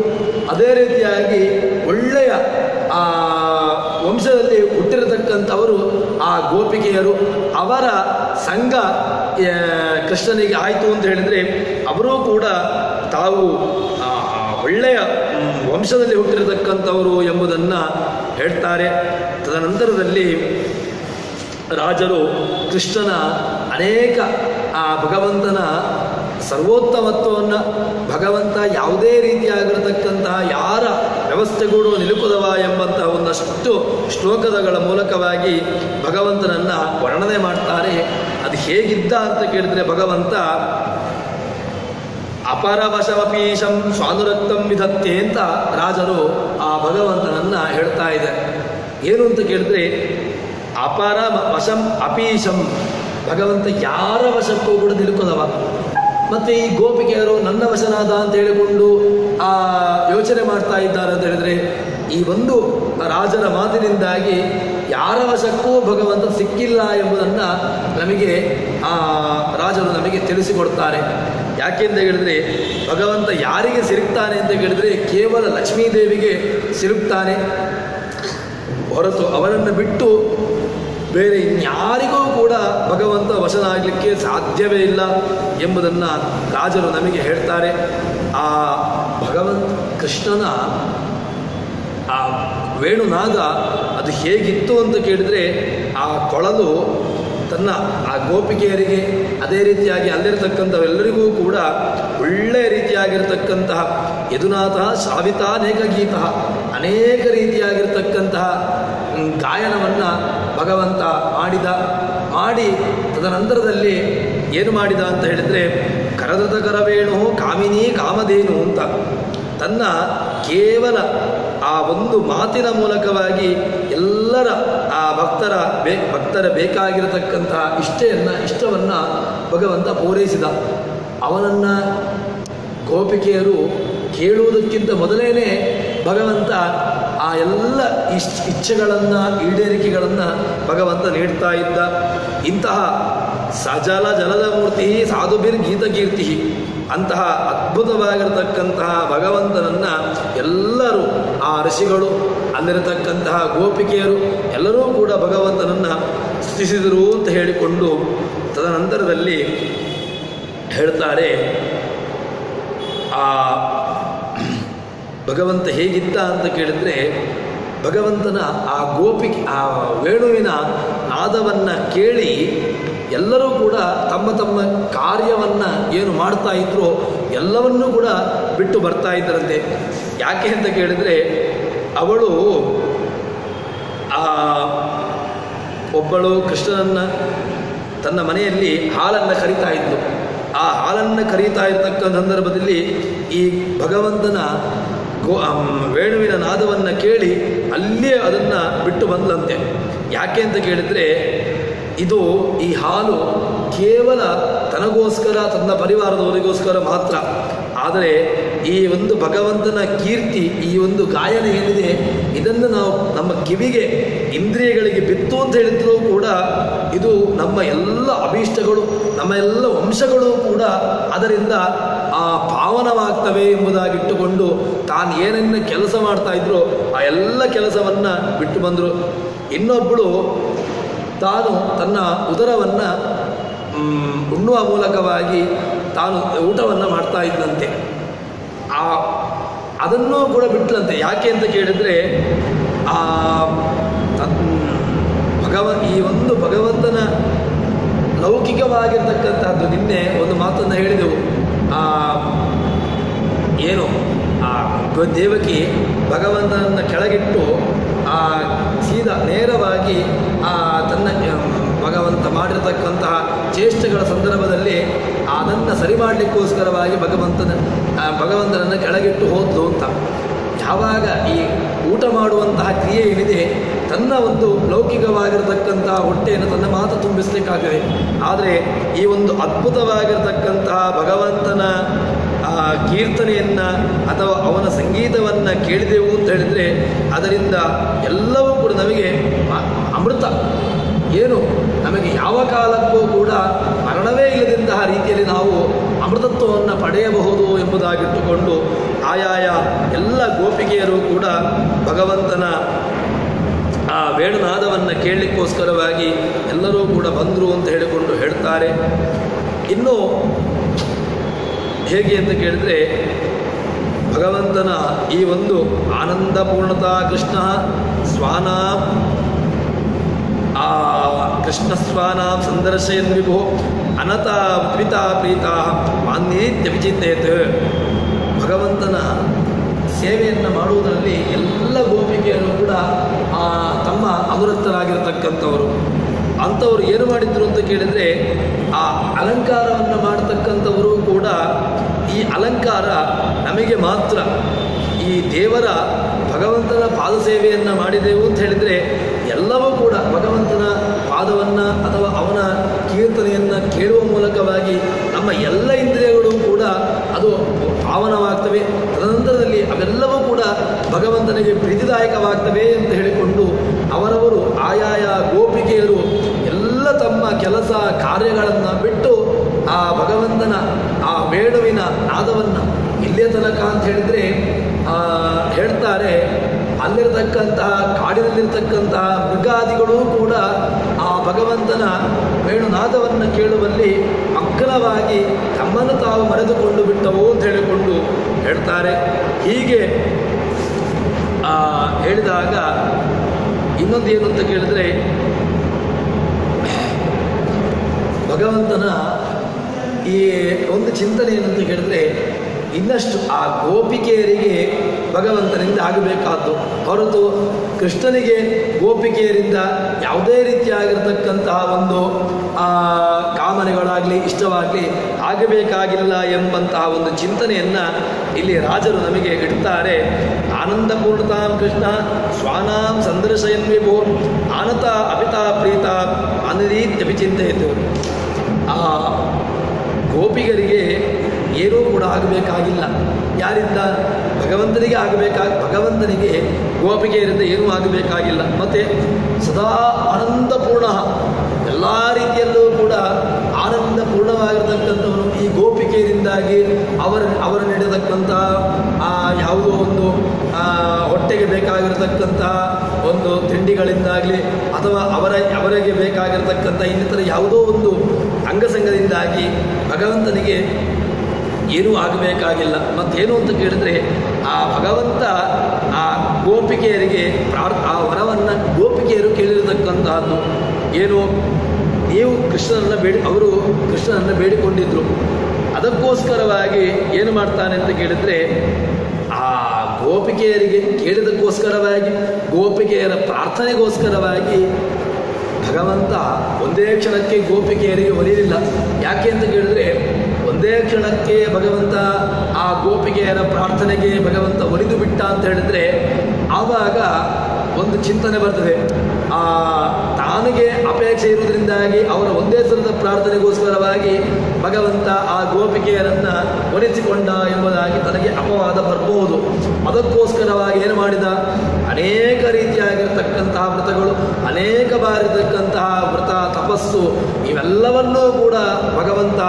ಅದೇ ರೀತಿಯಾಗಿ ಒಳ್ಳೆಯ ವಂಶದಲ್ಲಿ ಹುಟ್ಟಿರತಕ್ಕಂಥವರು ಆ ಗೋಪಿಕೆಯರು. ಅವರ ಸಂಘ ಕೃಷ್ಣನಿಗೆ ಆಯಿತು ಅಂತ ಹೇಳಿದರೆ ಅವರೂ ಕೂಡ ತಾವು ಒಳ್ಳೆಯ ವಂಶದಲ್ಲಿ ಹುಟ್ಟಿರತಕ್ಕಂಥವರು ಎಂಬುದನ್ನು ಹೇಳ್ತಾರೆ. ತದನಂತರದಲ್ಲಿ ರಾಜರು ಕೃಷ್ಣನ ಅನೇಕ ಭಗವಂತನ ಸರ್ವೋತ್ತಮತ್ವವನ್ನು, ಭಗವಂತ ಯಾವುದೇ ರೀತಿಯಾಗಿರತಕ್ಕಂತಹ ಯಾರ ವ್ಯವಸ್ಥೆಗೂಡು ನಿಲುಕುದವ ಎಂಬಂತಹ ಒಂದಷ್ಟು ಶ್ಲೋಕಗಳ ಮೂಲಕವಾಗಿ ಭಗವಂತನನ್ನು ವರ್ಣನೆ ಮಾಡ್ತಾರೆ. ಅದು ಹೇಗಿದ್ದ ಅಂತ ಕೇಳಿದರೆ ಭಗವಂತ ಅಪರವಶಮಪೀಶಂ ಸ್ವಾನುರಕ್ತಂ ವಿಧತ್ತೆ ಅಂತ ರಾಜರು ಆ ಭಗವಂತನನ್ನು ಹೇಳ್ತಾ ಇದ್ದಾರೆ. ಏನು ಅಂತ ಕೇಳಿದ್ರೆ ಅಪರ ವಶಂ ಅಪೀಶಂ, ಭಗವಂತ ಯಾರ ವಶಕ್ಕೂ ಕೂಡ ನಿಲುಕುದವ. ಮತ್ತು ಈ ಗೋಪಿಕೆಯರು ನನ್ನ ವಶನಾದ ಅಂತ ಹೇಳಿಕೊಂಡು ಯೋಚನೆ ಮಾಡ್ತಾ ಇದ್ದಾರೆ ಅಂತ ಹೇಳಿದರೆ ಈ ಒಂದು ರಾಜರ ಮಾತಿನಿಂದಾಗಿ ಯಾರ ವಶಕ್ಕೂ ಭಗವಂತ ಸಿಕ್ಕಿಲ್ಲ ಎಂಬುದನ್ನು ನಮಗೆ ರಾಜರು ನಮಗೆ ತಿಳಿಸಿಕೊಡ್ತಾರೆ. ಯಾಕೆಂತ ಹೇಳಿದರೆ ಭಗವಂತ ಯಾರಿಗೆ ಸಿಲುಕ್ತಾನೆ ಅಂತ ಹೇಳಿದರೆ ಕೇವಲ ಲಕ್ಷ್ಮೀದೇವಿಗೆ ಸಿಲುಕ್ತಾನೆ ಹೊರತು ಅವರನ್ನು ಬಿಟ್ಟು ಬೇರೆ ಇನ್ಯಾರಿಗೂ ಕೂಡ ಭಗವಂತ ವಶನಾಗಲಿಕ್ಕೆ ಸಾಧ್ಯವೇ ಇಲ್ಲ ಎಂಬುದನ್ನು ರಾಜರು ನಮಗೆ ಹೇಳ್ತಾರೆ. ಆ ಭಗವಂತ ಕೃಷ್ಣನ ಆ ವೇಣುನಾದ ಅದು ಹೇಗಿತ್ತು ಅಂತ ಕೇಳಿದರೆ ಆ ಕೊಳಲು ತನ್ನ ಆ ಗೋಪಿಕೆಯರಿಗೆ ಅದೇ ರೀತಿಯಾಗಿ ಅಲ್ಲಿರತಕ್ಕಂಥವೆಲ್ಲರಿಗೂ ಕೂಡ ಒಳ್ಳೆಯ ರೀತಿಯಾಗಿರ್ತಕ್ಕಂತಹ ಯದುನಾಥ ಶ್ರಾವಿತ ಅನೇಕ ಗೀತ, ಅನೇಕ ರೀತಿಯಾಗಿರ್ತಕ್ಕಂತಹ ಗಾಯನವನ್ನು ಭಗವಂತ ಮಾಡಿ ತದನಂತರದಲ್ಲಿ ಏನು ಮಾಡಿದ ಅಂತ ಹೇಳಿದರೆ ಕರದತ ಕರವೇಣು ಕಾಮಿನಿ ಕಾಮಧೇನು ಅಂತ ತನ್ನ ಕೇವಲ ಆ ಒಂದು ಮಾತಿನ ಮೂಲಕವಾಗಿ ಎಲ್ಲರ ಆ ಭಕ್ತರ ಬೇಕಾಗಿರತಕ್ಕಂತಹ ಇಷ್ಟವನ್ನು ಭಗವಂತ ಪೂರೈಸಿದ. ಅವನನ್ನು ಗೋಪಿಕೆಯರು ಕೇಳುವುದಕ್ಕಿಂತ ಮೊದಲೇನೆ ಭಗವಂತ ಆ ಎಲ್ಲ ಇಚ್ಛೆಗಳನ್ನು ಈಡೇರಿಕೆಗಳನ್ನು ಭಗವಂತ ನೀಡ್ತಾ ಇದ್ದ. ಇಂತಹ ಸಜಲ ಜಲದ ಮೂರ್ತಿ ಸಾಧುಭಿರ್ ಗೀತಕೀರ್ತಿ ಅಂತಹ ಅದ್ಭುತವಾಗಿರತಕ್ಕಂತಹ ಭಗವಂತನನ್ನು ಎಲ್ಲರೂ ಆ ಋಷಿಗಳು ಅಲ್ಲಿರತಕ್ಕಂತಹ ಗೋಪಿಕೆಯರು ಎಲ್ಲರೂ ಕೂಡ ಭಗವಂತನನ್ನು ಸ್ತುತಿಸಿದರು ಅಂತ ಹೇಳಿಕೊಂಡು ತದನಂತರದಲ್ಲಿ ಹೇಳ್ತಾರೆ ಆ ಭಗವಂತ ಹೇಗಿದ್ದ ಅಂತ ಕೇಳಿದರೆ ಭಗವಂತನ ಆ ಆ ವೇಣುವಿನ ನಾದವನ್ನು ಕೇಳಿ ಎಲ್ಲರೂ ಕೂಡ ತಮ್ಮ ತಮ್ಮ ಕಾರ್ಯವನ್ನು ಏನು ಮಾಡ್ತಾ ಇದ್ರೋ ಎಲ್ಲವನ್ನೂ ಕೂಡ ಬಿಟ್ಟು ಬರ್ತಾ ಇದ್ದರಂತೆ. ಯಾಕೆ ಅಂತ ಕೇಳಿದರೆ ಅವಳು ಒಬ್ಬಳು ಕೃಷ್ಣನನ್ನು ತನ್ನ ಮನೆಯಲ್ಲಿ ಹಾಲನ್ನು ಕರಿತಾ ಇದ್ಲು. ಆ ಹಾಲನ್ನು ಕರೀತಾ ಇರತಕ್ಕ ಸಂದರ್ಭದಲ್ಲಿ ಈ ಭಗವಂತನ ವೇಣುವಿನ ನಾದವನ್ನು ಕೇಳಿ ಅಲ್ಲೇ ಅದನ್ನು ಬಿಟ್ಟು ಬಂದಂತೆ. ಯಾಕೆ ಅಂತ ಕೇಳಿದರೆ ಇದು ಈ ಹಾಲು ಕೇವಲ ತನಗೋಸ್ಕರ ತನ್ನ ಪರಿವಾರದವರಿಗೋಸ್ಕರ ಮಾತ್ರ. ಆದರೆ ಈ ಒಂದು ಭಗವಂತನ ಕೀರ್ತಿ, ಈ ಒಂದು ಗಾಯನ ಏನಿದೆ ಇದನ್ನು ನಾವು ನಮ್ಮ ಕಿವಿಗೆ ಇಂದ್ರಿಯಗಳಿಗೆ ಬಿತ್ತು ಅಂತ ಹೇಳಿದ್ರೂ ಕೂಡ ಇದು ನಮ್ಮ ಎಲ್ಲ ಅಭೀಷ್ಟಗಳು, ನಮ್ಮ ಎಲ್ಲ ವಂಶಗಳು ಕೂಡ ಅದರಿಂದ ಪಾವನವಾಗ್ತವೆ ಎಂಬುದಾಗಿಟ್ಟುಕೊಂಡು ತಾನು ಏನನ್ನ ಕೆಲಸ ಮಾಡ್ತಾ ಇದ್ರು ಆ ಎಲ್ಲ ಕೆಲಸವನ್ನು ಬಿಟ್ಟು ಬಂದರು. ಇನ್ನೊಬ್ಬಳು ತಾನು ತನ್ನ ಉದರವನ್ನು ಉಣ್ಣುವ ಮೂಲಕವಾಗಿ ತಾನು ಊಟವನ್ನು ಮಾಡ್ತಾ ಇದ್ದಂತೆ. ಅದನ್ನೂ ಕೂಡ ಬಿಟ್ಟಂತೆ. ಯಾಕೆ ಅಂತ ಕೇಳಿದರೆ ಈ ಒಂದು ಭಗವಂತನ ಲೌಕಿಕವಾಗಿರ್ತಕ್ಕಂಥದ್ದು. ನಿನ್ನೆ ಒಂದು ಮಾತನ್ನು ಹೇಳಿದೆವು, ಏನು ದೇವಕಿ ಭಗವಂತನನ್ನು ಕೆಳಗಿಟ್ಟು ಸೀದಾ ನೇರವಾಗಿ ತನ್ನ ಭಗವಂತ ಮಾಡಿರತಕ್ಕಂತಹ ಚೇಷ್ಟೆಗಳ ಸಂದರ್ಭದಲ್ಲಿ ಅದನ್ನು ಸರಿ ಮಾಡಲಿಕ್ಕೋಸ್ಕರವಾಗಿ ಭಗವಂತನನ್ನು ಕೆಳಗಿಟ್ಟು ಹೋದ್ಲು ಅಂತ. ಯಾವಾಗ ಈ ಊಟ ಮಾಡುವಂತಹ ಕ್ರಿಯೆ ಏನಿದೆ ತನ್ನ ಒಂದು ಲೌಕಿಕವಾಗಿರತಕ್ಕಂತಹ ಹೊಟ್ಟೆಯನ್ನು ತನ್ನ ಮಾತು ತುಂಬಿಸಲಿಕ್ಕಾಗದೆ. ಆದರೆ ಈ ಒಂದು ಅದ್ಭುತವಾಗಿರತಕ್ಕಂತಹ ಭಗವಂತನ ಕೀರ್ತನೆಯನ್ನು ಅಥವಾ ಅವನ ಸಂಗೀತವನ್ನು ಕೇಳಿದೆವು ಅಂತ ಹೇಳಿದರೆ ಅದರಿಂದ ಎಲ್ಲವೂ ಕೂಡ ನಮಗೆ ಅಮೃತ. ಏನು ನಮಗೆ ಯಾವ ಕಾಲಕ್ಕೂ ಕೂಡ ಮರಣವೇ ಇಲ್ಲದಂತಹ ರೀತಿಯಲ್ಲಿ ನಾವು ಅಮೃತತ್ವವನ್ನು ಪಡೆಯಬಹುದು ಎಂಬುದಾಗಿಟ್ಟುಕೊಂಡು ಆಯಾಯ ಎಲ್ಲ ಗೋಪಿಕೆಯರು ಕೂಡ ಭಗವಂತನ ಆ ವೇಣುನಾದವನ್ನು ಕೇಳಲಿಕ್ಕೋಸ್ಕರವಾಗಿ ಎಲ್ಲರೂ ಕೂಡ ಬಂದರು ಅಂತ ಹೇಳಿಕೊಂಡು ಹೇಳ್ತಾರೆ. ಇನ್ನು ಹೇಗೆ ಅಂತ ಕೇಳಿದರೆ ಭಗವಂತನ ಈ ಒಂದು ಆನಂದಪೂರ್ಣತಾ ಕೃಷ್ಣ ಸ್ವಾನಾಂ ಕೃಷ್ಣಸ್ವಾನಾಂ ಸಂದರ್ಶಯನ್ ವಿಭೋ ಅನತ ಪಿತಾ ಪ್ರೀತಾ ಮಾನ್ಯೇತ್ಯ ವಿಚಿತ್ತೇತ್. ಭಗವಂತನ ಸೇವೆಯನ್ನು ಮಾಡುವುದರಲ್ಲಿ ಆಗಿರತಕ್ಕಂಥವರು. ಅಂಥವರು ಏನು ಮಾಡಿದ್ರು ಅಂತ ಕೇಳಿದರೆ, ಆ ಅಲಂಕಾರವನ್ನು ಮಾಡತಕ್ಕಂಥವರು ಕೂಡ ಈ ಅಲಂಕಾರ ನಮಗೆ ಮಾತ್ರ, ಈ ದೇವರ ಭಗವಂತನ ಪಾದ ಸೇವೆಯನ್ನು ಮಾಡಿದೆವು ಅಂತ ಹೇಳಿದರೆ ಎಲ್ಲವೂ ಕೂಡ ಭಗವಂತನ ಪಾದವನ್ನು ಅಥವಾ ಅವನ ಕೀರ್ತನೆಯನ್ನು ಕೇಳುವ ಮೂಲಕವಾಗಿ ನಮ್ಮ ಎಲ್ಲ ಇಂದ್ರಿಯಗಳು ಕೂಡ ಅದು ಪಾವನವಾಗ್ತವೆ. ತದನಂತರದಲ್ಲಿ ಅವೆಲ್ಲವೂ ಕೂಡ ಭಗವಂತನಿಗೆ ಪ್ರೀತಿದಾಯಕವಾಗ್ತವೆ ಅಂತ ಹೇಳಿಕೊಂಡು ಅವರವರು ಆಯಾಯ ಗೋಪಿಕೆಯರು ಎಲ್ಲ ತಮ್ಮ ಕೆಲಸ ಕಾರ್ಯಗಳನ್ನು ಬಿಟ್ಟು ಆ ಭಗವಂತನ ಆ ವೇಣುವಿನ ನಾದವನ್ನು ಇಲ್ಲಿಯ ತನಕ ಅಂತ ಹೇಳಿದರೆ ಹೇಳ್ತಾರೆ, ಅಲ್ಲಿರತಕ್ಕಂತಹ ಕಾಡಿನಲ್ಲಿರ್ತಕ್ಕಂತಹ ಮೃಗಾದಿಗಳೂ ಕೂಡ ಆ ಭಗವಂತನ ವೇಣುನಾದವನ್ನು ಕೇಳುವಲ್ಲಿ ಮಗ್ನವಾಗಿ ತಮ್ಮನ್ನು ತಾವು ಮರೆತುಕೊಂಡು ಬಿಟ್ಟವು ಅಂತ ಹೇಳಿಕೊಂಡು ಹೇಳ್ತಾರೆ. ಹೀಗೆ ಹೇಳಿದಾಗ ಇನ್ನೊಂದು ಏನು ಅಂತ ಕೇಳಿದರೆ, ಭಗವಂತನ ಈ ಒಂದು ಚಿಂತನೆ ಏನಂತ ಕೇಳಿದ್ರೆ, ಇನ್ನಷ್ಟು ಆ ಗೋಪಿಕೆಯರಿಗೆ ಭಗವಂತನಿಂದ ಆಗಬೇಕಾದ್ದು ಹೊರತು ಕೃಷ್ಣನಿಗೆ ಗೋಪಿಕೆಯರಿಂದ ಯಾವುದೇ ರೀತಿಯಾಗಿರ್ತಕ್ಕಂತಹ ಒಂದು ಕಾಮನೆಗಳಾಗಲಿ ಇಷ್ಟವಾಗಲಿ ಆಗಬೇಕಾಗಿಲ್ಲ ಎಂಬಂತಹ ಒಂದು ಚಿಂತನೆಯನ್ನು ಇಲ್ಲಿ ರಾಜರು ನಮಗೆ ಇಡ್ತಾರೆ. ಆನಂದಪೂರ್ಣತಾಂ ಕೃಷ್ಣ ಸ್ವಾನಾಂ ಸಂದರ್ಶಯನ್ ವಿಭೋ ಆನತ ಅಪಿತಾ ಪ್ರೀತ ಅನಿರೀತ್ಯಭಿಚಿಂತೆಯಿತು. ಆ ಗೋಪಿಗರಿಗೆ ಏನೂ ಕೂಡ ಆಗಬೇಕಾಗಿಲ್ಲ. ಯಾರಿಂದ? ಭಗವಂತನಿಗೆ ಭಗವಂತನಿಗೆ ಗೋಪಿಕೆಯರಿಂದ ಏನೂ ಆಗಬೇಕಾಗಿಲ್ಲ. ಮತ್ತು ಸದಾ ಆನಂದಪೂರ್ಣ, ಎಲ್ಲ ರೀತಿಯಲ್ಲೂ ಕೂಡ ಆನಂದಪೂರ್ಣವಾಗಿರ್ತಕ್ಕಂಥವನು ಈ ಗೋಪಿಕೆಯರಿಂದಾಗಿ ಅವರ ನೀಡತಕ್ಕಂಥ ಯಾವುದೋ ಒಂದು ಹೊಟ್ಟೆಗೆ ಬೇಕಾಗಿರತಕ್ಕಂಥ ಒಂದು ತಿಂಡಿಗಳಿಂದಾಗಲಿ ಅಥವಾ ಅವರಿಗೆ ಬೇಕಾಗಿರತಕ್ಕಂಥ ಇನ್ನಿತರ ಯಾವುದೋ ಒಂದು ಅಂಗಸಂಗದಿಂದಾಗಿ ಭಗವಂತನಿಗೆ ಏನೂ ಆಗಬೇಕಾಗಿಲ್ಲ. ಮತ್ತೇನು ಅಂತ ಕೇಳಿದ್ರೆ, ಆ ಭಗವಂತ ಆ ಗೋಪಿಕೆಯರಿಗೆ ಆ ವರವನ್ನು ಗೋಪಿಕೆಯರು ಕೇಳಿರತಕ್ಕಂತಹದ್ದು ಏನು, ನೀವು ಅವರು ಕೃಷ್ಣನನ್ನು ಬೇಡಿಕೊಂಡಿದ್ರು. ಅದಕ್ಕೋಸ್ಕರವಾಗಿ ಏನು ಮಾಡ್ತಾನೆ ಅಂತ ಕೇಳಿದರೆ, ಆ ಗೋಪಿಕೆಯರಿಗೆ ಕೇಳಿದಕ್ಕೋಸ್ಕರವಾಗಿ, ಗೋಪಿಕೆಯರ ಪ್ರಾರ್ಥನೆಗೋಸ್ಕರವಾಗಿ ಭಗವಂತ ಒಂದೇ ಕ್ಷಣಕ್ಕೆ ಗೋಪಿಕೆಯರಿಗೆ ಒಲಿಯಲಿಲ್ಲ. ಯಾಕೆ ಅಂತ ಕೇಳಿದ್ರೆ, ಒಂದೇ ಕ್ಷಣಕ್ಕೆ ಭಗವಂತ ಆ ಗೋಪಿಕೆಯರ ಪ್ರಾರ್ಥನೆಗೆ ಭಗವಂತ ಒಲಿದು ಬಿಟ್ಟ ಅಂತ ಹೇಳಿದ್ರೆ ಆವಾಗ ಒಂದು ಚಿಂತನೆ ಬರ್ತದೆ. ತಾನಿಗೆ ಅಪೇಕ್ಷೆ ಇರುವುದರಿಂದಾಗಿ ಅವರ ಒಂದೇ ಸಲದ ಪ್ರಾರ್ಥನೆಗೋಸ್ಕರವಾಗಿ ಭಗವಂತ ಆ ಗೋಪಿಕೆಯರನ್ನು ಒಲಿಸಿಕೊಂಡ ಎಂಬುದಾಗಿ ತನಗೆ ಅಪವಾದ ಬರಬಹುದು. ಅದಕ್ಕೋಸ್ಕರವಾಗಿ ಏನು ಮಾಡಿದ, ಅನೇಕ ರೀತಿಯಾಗಿರ್ತಕ್ಕಂತಹ ವ್ರತಗಳು, ಅನೇಕ ಬಾರಿರ್ತಕ್ಕಂತಹ ವ್ರತ ತಪಸ್ಸು ಇವೆಲ್ಲವನ್ನೂ ಕೂಡ ಭಗವಂತ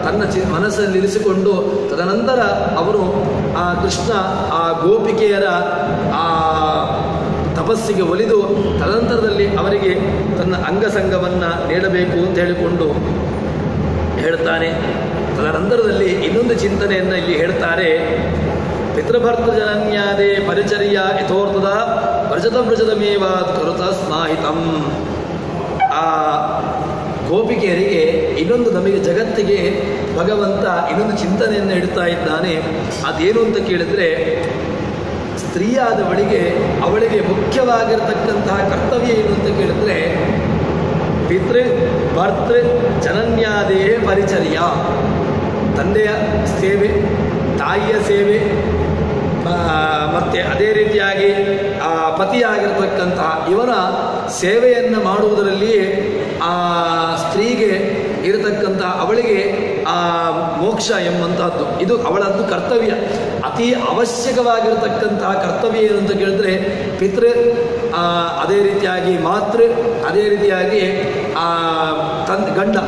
ತನ್ನ ಮನಸ್ಸಲ್ಲಿ ಇರಿಸಿಕೊಂಡು ತದನಂತರ ಅವನು ಆ ಕೃಷ್ಣ ಆ ಗೋಪಿಕೆಯರ ಆ ತಪಸ್ಸಿಗೆ ಒಲಿದು ತದನಂತರದಲ್ಲಿ ಅವರಿಗೆ ತನ್ನ ಅಂಗಸಂಗವನ್ನು ನೀಡಬೇಕು ಅಂತ ಹೇಳಿಕೊಂಡು ಹೇಳ್ತಾನೆ. ತದನಂತರದಲ್ಲಿ ಇನ್ನೊಂದು ಚಿಂತನೆಯನ್ನು ಇಲ್ಲಿ ಹೇಳ್ತಾರೆ. ಪಿತೃಭರ್ತೃ ಜನನ್ಯಾದೇ ಪರಿಚರ್ಯ ಯಥೋರ್ಥದ ವ್ರಜತಮೇವ ಕರುತ ಸ್ಮಾಹಿತಂ. ಆ ಗೋಪಿಕೆಯರಿಗೆ ಇನ್ನೊಂದು ನಮಗೆ ಜಗತ್ತಿಗೆ ಭಗವಂತ ಇನ್ನೊಂದು ಚಿಂತನೆಯನ್ನು ಇಡ್ತಾ ಇದ್ದಾನೆ. ಅದೇನು ಅಂತ ಕೇಳಿದರೆ, ಸ್ತ್ರೀಯಾದವಳಿಗೆ ಅವಳಿಗೆ ಮುಖ್ಯವಾಗಿರ್ತಕ್ಕಂತಹ ಕರ್ತವ್ಯ ಏನು ಅಂತ ಕೇಳಿದ್ರೆ, ಪಿತೃ ಭರ್ತೃ ಜನನ್ಯಾದೇ ಪರಿಚರ್ಯ, ತಂದೆಯ ಸೇವೆ, ತಾಯಿಯ ಸೇವೆ, ಮತ್ತು ಅದೇ ರೀತಿಯಾಗಿ ಆ ಪತಿಯಾಗಿರ್ತಕ್ಕಂತಹ ಇವನ ಸೇವೆಯನ್ನು ಮಾಡುವುದರಲ್ಲಿಯೇ ಆ ಸ್ತ್ರೀಗೆ ಇರತಕ್ಕಂಥ ಅವಳಿಗೆ ಆ ಮೋಕ್ಷ ಎಂಬಂತಹದ್ದು ಇದು ಅವಳದ್ದು ಕರ್ತವ್ಯ. ಅತಿ ಅವಶ್ಯಕವಾಗಿರತಕ್ಕಂತಹ ಕರ್ತವ್ಯ ಏನು ಅಂತ ಕೇಳಿದ್ರೆ ಪಿತೃ, ಅದೇ ರೀತಿಯಾಗಿ ಮಾತೃ, ಅದೇ ರೀತಿಯಾಗಿ ಗಂಡ,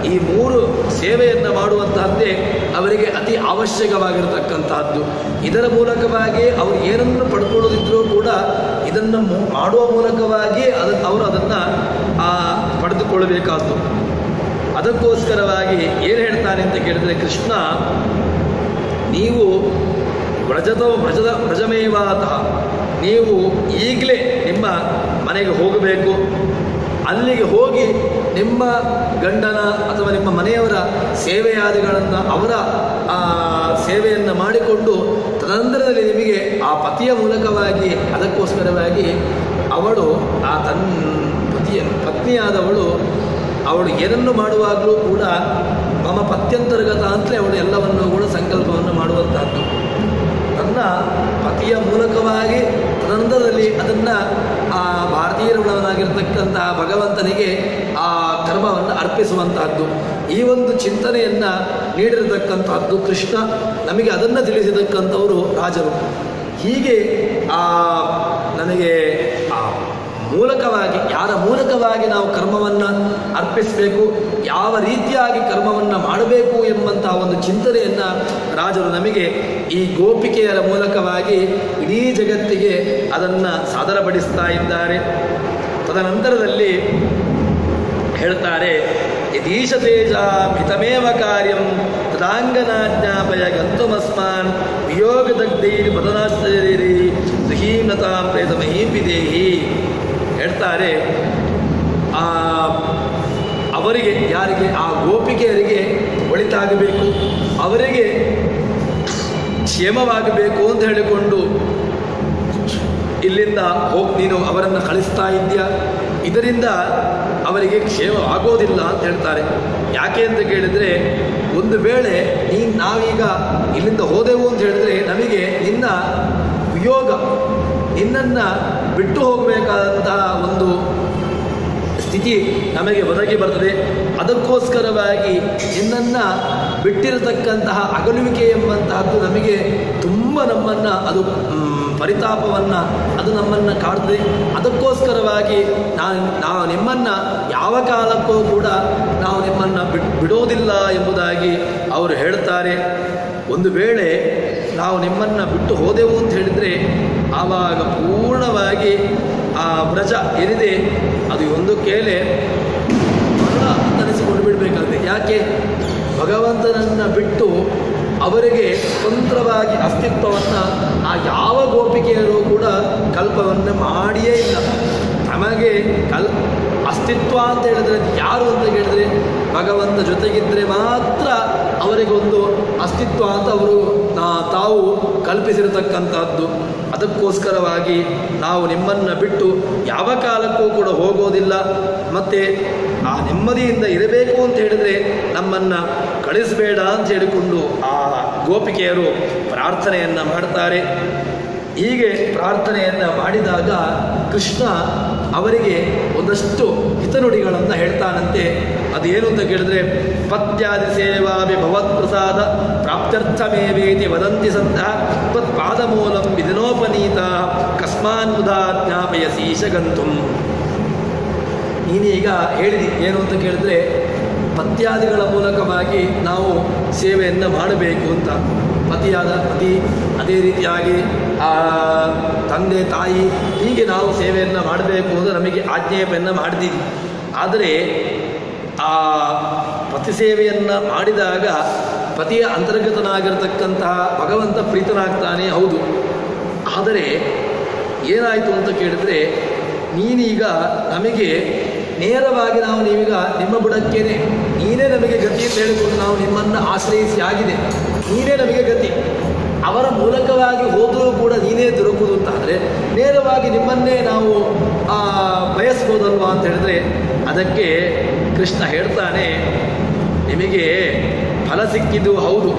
ಈ ಮೂರು ಸೇವೆಯನ್ನು ಮಾಡುವಂತಹದ್ದೇ ಅವರಿಗೆ ಅತಿ ಅವಶ್ಯಕವಾಗಿರತಕ್ಕಂತಹದ್ದು. ಇದರ ಮೂಲಕವಾಗಿ ಅವರು ಏನನ್ನು ಪಡ್ಕೊಳ್ಳೋದಿದ್ರೂ ಕೂಡ ಇದನ್ನು ಮಾಡುವ ಮೂಲಕವಾಗಿ ಅವರು ಅದನ್ನು ಪಡೆದುಕೊಳ್ಳಬೇಕಾದ್ದು. ಅದಕ್ಕೋಸ್ಕರವಾಗಿ ಏನು ಹೇಳ್ತಾನೆ ಅಂತ ಕೇಳಿದರೆ, ಕೃಷ್ಣ ನೀವು ವ್ರಜಮೇವಾತಃ, ನೀವು ಈಗಲೇ ನಿಮ್ಮ ಮನೆಗೆ ಹೋಗಬೇಕು. ಅಲ್ಲಿಗೆ ಹೋಗಿ ನಿಮ್ಮ ಗಂಡನ ಅಥವಾ ನಿಮ್ಮ ಮನೆಯವರ ಸೇವೆಯಾದಿಗಳನ್ನು ಅವರ ಸೇವೆಯನ್ನು ಮಾಡಿಕೊಂಡು ತದನಂತರದಲ್ಲಿ ನಿಮಗೆ ಆ ಪತಿಯ ಮೂಲಕವಾಗಿ ಅದಕ್ಕೋಸ್ಕರವಾಗಿ ಅವಳು ಆ ತನ್ನ ಪತ್ನಿಯಾದವಳು ಅವಳು ಏನನ್ನು ಮಾಡುವಾಗಲೂ ಕೂಡ ಮಮ ಪತ್ಯಂತರ್ಗತ ಅಂತಲೇ ಅವಳು ಎಲ್ಲವನ್ನು ಕೂಡ ಸಂಕಲ್ಪವನ್ನು ಮಾಡುವಂತಹದ್ದು. ತನ್ನ ಪತಿಯ ಮೂಲಕವಾಗಿ ತದನಂತರದಲ್ಲಿ ಅದನ್ನು ಆ ಭಾರತೀಯರುಳವನಾಗಿರ್ತಕ್ಕಂತಹ ಭಗವಂತನಿಗೆ ಆ ಕರ್ಮವನ್ನು ಅರ್ಪಿಸುವಂತಹದ್ದು. ಈ ಒಂದು ಚಿಂತನೆಯನ್ನು ನೀಡಿರತಕ್ಕಂತಹದ್ದು ಕೃಷ್ಣ. ನಮಗೆ ಅದನ್ನು ತಿಳಿಸಿದಕ್ಕಂಥವರು ರಾಜರು. ಹೀಗೆ ನನಗೆ ಮೂಲಕವಾಗಿ ಯಾರ ಮೂಲಕವಾಗಿ ನಾವು ಕರ್ಮವನ್ನು ಅರ್ಪಿಸಬೇಕು, ಯಾವ ರೀತಿಯಾಗಿ ಕರ್ಮವನ್ನು ಮಾಡಬೇಕು ಎಂಬಂತಹ ಒಂದು ಚಿಂತನೆಯನ್ನು ರಾಜರು ನಮಗೆ ಈ ಗೋಪಿಕೆಯರ ಮೂಲಕವಾಗಿ ಇಡೀ ಜಗತ್ತಿಗೆ ಅದನ್ನು ಸಾದರಪಡಿಸ್ತಾ ಇದ್ದಾರೆ. ತದನಂತರದಲ್ಲಿ ಹೇಳ್ತಾರೆ, ಯದೀಶ ತೇಜ ಹಿತಮೇವ ಕಾರ್ಯಂ ತದಾಂಗನಾಜ್ಞಾಪಯ ಗಂತುಮಸ್ಮಾನ್ ವಿಯೋಗದಗ್ಧೈರ್ ಬದನಾಶ್ಚರ್ಯರಿ ದುಹೀನತಾಂ ಪ್ರೇತಮಹೀಂ ವಿದೇಹಿ. ಹೇಳ್ತಾರೆ, ಅವರಿಗೆ ಯಾರಿಗೆ ಆ ಗೋಪಿಕೆಯರಿಗೆ ಒಳಿತಾಗಬೇಕು, ಅವರಿಗೆ ಕ್ಷೇಮವಾಗಬೇಕು ಅಂತ ಹೇಳಿಕೊಂಡು ಇಲ್ಲಿಂದ ಹೋಗಿ ನೀನು ಅವರನ್ನು ಕಳಿಸ್ತಾ ಇದ್ದೀಯ, ಇದರಿಂದ ಅವರಿಗೆ ಕ್ಷೇಮವಾಗೋದಿಲ್ಲ ಅಂತ ಹೇಳ್ತಾರೆ. ಯಾಕೆ ಅಂತ ಕೇಳಿದರೆ, ಒಂದು ವೇಳೆ ನಾವೀಗ ಇಲ್ಲಿಂದ ಹೋದೆವು ಅಂತ ಹೇಳಿದ್ರೆ ನಮಗೆ ನಿನ್ನ ವಿಯೋಗ, ನಿನ್ನನ್ನು ಬಿಟ್ಟು ಹೋಗಬೇಕಾದಂತಹ ಒಂದು ಸ್ಥಿತಿ ನಮಗೆ ಒದಗಿ ಬರ್ತದೆ. ಅದಕ್ಕೋಸ್ಕರವಾಗಿ ನಿನ್ನನ್ನು ಬಿಟ್ಟಿರತಕ್ಕಂತಹ ಅಗಲುವಿಕೆ ಎಂಬಂತಹದ್ದು ನಮಗೆ ತುಂಬ ನಮ್ಮನ್ನು ಅದು ಪರಿತಾಪವನ್ನು ಅದು ನಮ್ಮನ್ನು ಕಾಡ್ತದೆ. ಅದಕ್ಕೋಸ್ಕರವಾಗಿ ನಾವು ನಿಮ್ಮನ್ನು ಯಾವ ಕಾಲಕ್ಕೂ ಕೂಡ ನಾವು ನಿಮ್ಮನ್ನು ಬಿಡೋದಿಲ್ಲ ಎಂಬುದಾಗಿ ಅವರು ಹೇಳ್ತಾರೆ. ಒಂದು ವೇಳೆ ನಾವು ನಿಮ್ಮನ್ನು ಬಿಟ್ಟು ಹೋದೆವು ಅಂತ ಹೇಳಿದರೆ ಆವಾಗ ಪೂರ್ಣವಾಗಿ ಆ ವ್ರಜ ಏನಿದೆ ಅದು ಒಂದು ಕೇಳೆ ಮರಣ ಅಂತನಿಸಿಕೊಂಡು ಬಿಡಬೇಕಾಗಿದೆ. ಯಾಕೆ? ಭಗವಂತನನ್ನು ಬಿಟ್ಟು ಅವರಿಗೆ ಸ್ವತಂತ್ರವಾಗಿ ಅಸ್ತಿತ್ವವನ್ನು ಆ ಯಾವ ಗೋಪಿಕೆಯರು ಕೂಡ ಕಲ್ಪವನ್ನು ಮಾಡಿಯೇ ಇಲ್ಲ. ನಮಗೆ ಅಸ್ತಿತ್ವ ಅಂತ ಹೇಳಿದ್ರೆ ಯಾರು ಅಂತ ಹೇಳಿದ್ರೆ ಭಗವಂತ ಜೊತೆಗಿದ್ದರೆ ಮಾತ್ರ ಅವರಿಗೊಂದು ಅಸ್ತಿತ್ವ ಅಂತ ಅವರು ತಾವು ಕಲ್ಪಿಸಿರತಕ್ಕಂಥದ್ದು. ಅದಕ್ಕೋಸ್ಕರವಾಗಿ ನಾವು ನಿಮ್ಮನ್ನು ಬಿಟ್ಟು ಯಾವ ಕಾಲಕ್ಕೂ ಕೂಡ ಹೋಗೋದಿಲ್ಲ. ಮತ್ತು ಆ ನೆಮ್ಮದಿಯಿಂದ ಇರಬೇಕು ಅಂತ ಹೇಳಿದರೆ ನಮ್ಮನ್ನು ಕಳಿಸಬೇಡ ಅಂತ ಹೇಳಿಕೊಂಡು ಆ ಗೋಪಿಕೆಯರು ಪ್ರಾರ್ಥನೆಯನ್ನು ಮಾಡ್ತಾರೆ. ಹೀಗೆ ಪ್ರಾರ್ಥನೆಯನ್ನು ಮಾಡಿದಾಗ ಕೃಷ್ಣ ಅವರಿಗೆ ಒಂದಷ್ಟು ಹಿತನುಡಿಗಳನ್ನು ಹೇಳ್ತಾನಂತೆ. ಅದೇನು ಅಂತ ಕೇಳಿದ್ರೆ, ಪತ್ಯಾದಿ ಸೇವಾಭಿ ಭವತ್ಪ್ರಸಾದ ಪ್ರಾಪ್ತ್ಯರ್ಥಮೇವೇತಿ ವದಂತಿ ಸಂತಹ ತ್ವತ್ಪಾದಮೂಲಂ ವಿಧಿನೋಪನೀತ ಕಸ್ಮಾನ್ ಮುದಾ ಜ್ಞಾಪಯಸೀಶ ಗಂತುಂ. ನೀನೀಗ ಹೇಳಿದಿ ಏನು ಅಂತ ಕೇಳಿದ್ರೆ, ಪತ್ಯಾದಿಗಳ ಮೂಲಕವಾಗಿ ನಾವು ಸೇವೆಯನ್ನು ಮಾಡಬೇಕು ಅಂತ. ಪತಿ ಅದೇ ರೀತಿಯಾಗಿ ತಂದೆ ತಾಯಿ ಹೀಗೆ ನಾವು ಸೇವೆಯನ್ನು ಮಾಡಬೇಕು ಅಂತ ನಮಗೆ ಆಜ್ಞೆಯನ್ನು ಮಾಡಿದ್ದೀವಿ. ಆದರೆ ಆ ಪತಿ ಸೇವೆಯನ್ನು ಮಾಡಿದಾಗ ಪತಿಯ ಅಂತರ್ಗತನಾಗಿರ್ತಕ್ಕಂತಹ ಭಗವಂತ ಪ್ರೀತನಾಗ್ತಾನೆ, ಹೌದು. ಆದರೆ ಏನಾಯಿತು ಅಂತ ಕೇಳಿದರೆ, ನೀನೀಗ ನಮಗೆ ನೇರವಾಗಿ ನೀವೀಗ ನಿಮ್ಮ ಬುಡಕ್ಕೇನೆ ನೀನೇ ನಮಗೆ ಗತಿ ಅಂತ ಹೇಳಿಕೊಂಡು ನಾವು ನಿಮ್ಮನ್ನು ಆಶ್ರಯಿಸಿ ಆಗಿದೆ, ನೀನೇ ನಮಗೆ ಗತಿ. ಅವರ ಮೂಲಕವಾಗಿ ಹೋದರೂ ಕೂಡ ನೀನೇ ದೊರಕುವುದು ಅಂತ ಆದರೆ ನೇರವಾಗಿ ನಿಮ್ಮನ್ನೇ ನಾವು ಬಯಸ್ಬೋದಲ್ವಾ ಅಂತ ಹೇಳಿದ್ರೆ, ಅದಕ್ಕೆ ಕೃಷ್ಣ ಹೇಳ್ತಾನೆ, ನಿಮಗೆ ಫಲ ಸಿಕ್ಕಿದ್ದು ಹೌದು,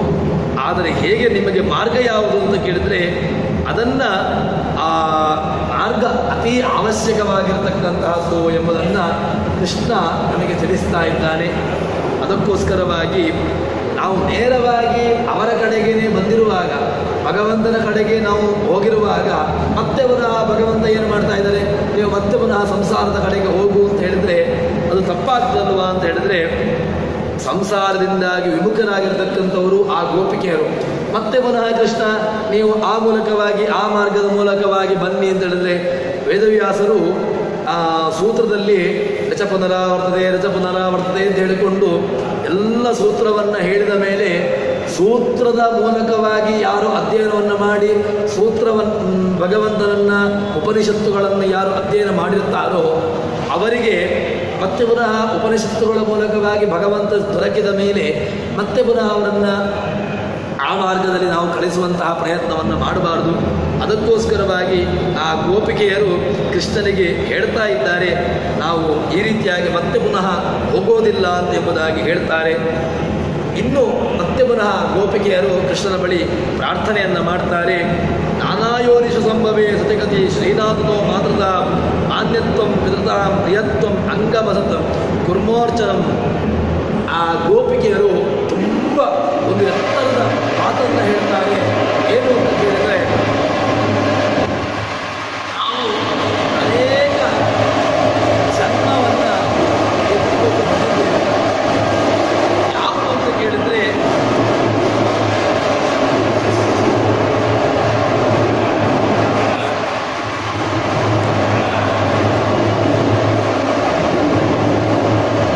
ಆದರೆ ಹೇಗೆ ನಿಮಗೆ ಮಾರ್ಗ ಯಾವುದು ಅಂತ ಕೇಳಿದರೆ ಅದನ್ನು ಮಾರ್ಗ ಅತಿ ಅವಶ್ಯಕವಾಗಿರ್ತಕ್ಕಂತಹದ್ದು ಎಂಬುದನ್ನು ಕೃಷ್ಣ ನಮಗೆ ತಿಳಿಸ್ತಾ ಇದ್ದಾನೆ. ಅದಕ್ಕೋಸ್ಕರವಾಗಿ ನಾವು ನೇರವಾಗಿ ಅವರ ಕಡೆಗೇ ಬಂದಿರುವಾಗ, ಭಗವಂತನ ಕಡೆಗೆ ನಾವು ಹೋಗಿರುವಾಗ ಮತ್ತೆ ಪುನಃ ಭಗವಂತ ಏನು ಮಾಡ್ತಾ ಇದ್ದಾರೆ, ನೀವು ಮತ್ತೆ ಪುನಃ ಸಂಸಾರದ ಕಡೆಗೆ ಹೋಗು ಅಂತ ಹೇಳಿದರೆ ಅದು ತಪ್ಪಾಗ್ತದಲ್ವಾ ಅಂತ ಹೇಳಿದರೆ, ಸಂಸಾರದಿಂದಾಗಿ ವಿಮುಖರಾಗಿರ್ತಕ್ಕಂಥವರು ಆ ಗೋಪಿಕೆಯರು. ಮತ್ತೆ ಪುನಃ ಕೃಷ್ಣ ನೀವು ಆ ಮೂಲಕವಾಗಿ ಆ ಮಾರ್ಗದ ಮೂಲಕವಾಗಿ ಬನ್ನಿ ಅಂತ ಹೇಳಿದ್ರೆ, ವೇದವ್ಯಾಸರು ಸೂತ್ರದಲ್ಲಿ ರಚ ಪುನರಾವರ್ತದೆ ಅಂತ ಹೇಳಿಕೊಂಡು ಎಲ್ಲ ಸೂತ್ರವನ್ನು ಹೇಳಿದ ಮೇಲೆ, ಸೂತ್ರದ ಮೂಲಕವಾಗಿ ಯಾರು ಅಧ್ಯಯನವನ್ನು ಮಾಡಿ ಭಗವಂತನನ್ನು ಉಪನಿಷತ್ತುಗಳನ್ನು ಯಾರು ಅಧ್ಯಯನ ಮಾಡಿರ್ತಾರೋ ಅವರಿಗೆ ಮತ್ತೆ ಪುನಃ ಉಪನಿಷತ್ತುಗಳ ಮೂಲಕವಾಗಿ ಭಗವಂತ ದೊರಕಿದ ಮೇಲೆ ಮತ್ತೆ ಪುನಃ ಅವರನ್ನು ಆ ಮಾರ್ಗದಲ್ಲಿ ನಾವು ಕಳಿಸುವಂತಹ ಪ್ರಯತ್ನವನ್ನು ಮಾಡಬಾರದು. ಅದಕ್ಕೋಸ್ಕರವಾಗಿ ಆ ಗೋಪಿಕೆಯರು ಕೃಷ್ಣನಿಗೆ ಹೇಳ್ತಾ ಇದ್ದಾರೆ, ನಾವು ಈ ರೀತಿಯಾಗಿ ಮತ್ತೆ ಪುನಃ ಹೋಗೋದಿಲ್ಲ ಅಂತ ಎಂಬುದಾಗಿ ಹೇಳ್ತಾರೆ. ಇನ್ನು ಮತ್ತೆ ಪುನಃ ಗೋಪಿಕೆಯರು ಕೃಷ್ಣನ ಬಳಿ ಪ್ರಾರ್ಥನೆಯನ್ನು ಮಾಡ್ತಾರೆ. ನಾನಾಯೋನಿಷು ಸಂಭವೇ ಸತಿಗತಿ ಶ್ರೀನಾಥನೋ ಮಾತೃತ ಮಾನ್ಯತ್ವಂ ಪಿತೃತಾಂ ಪ್ರಿಯತ್ವಂ ಅಂಗಮಸತಂ ಕುರ್ಮೋರ್ಚನಂ. ಆ ಗೋಪಿಕೆಯರು ತುಂಬ ಒಂದು ಎತ್ತರದ ಮಾತನ್ನು ಹೇಳ್ತಾರೆ. ಏನು ಅಂತ ಕೇಳಿದರೆ, ನಾವು ಅನೇಕ ಜನ್ಮವನ್ನು ಎತ್ತಿಕೊಂಡು ಬಂದಿದ್ದೇವೆ. ಯಾವುದು ಅಂತ ಕೇಳಿದರೆ,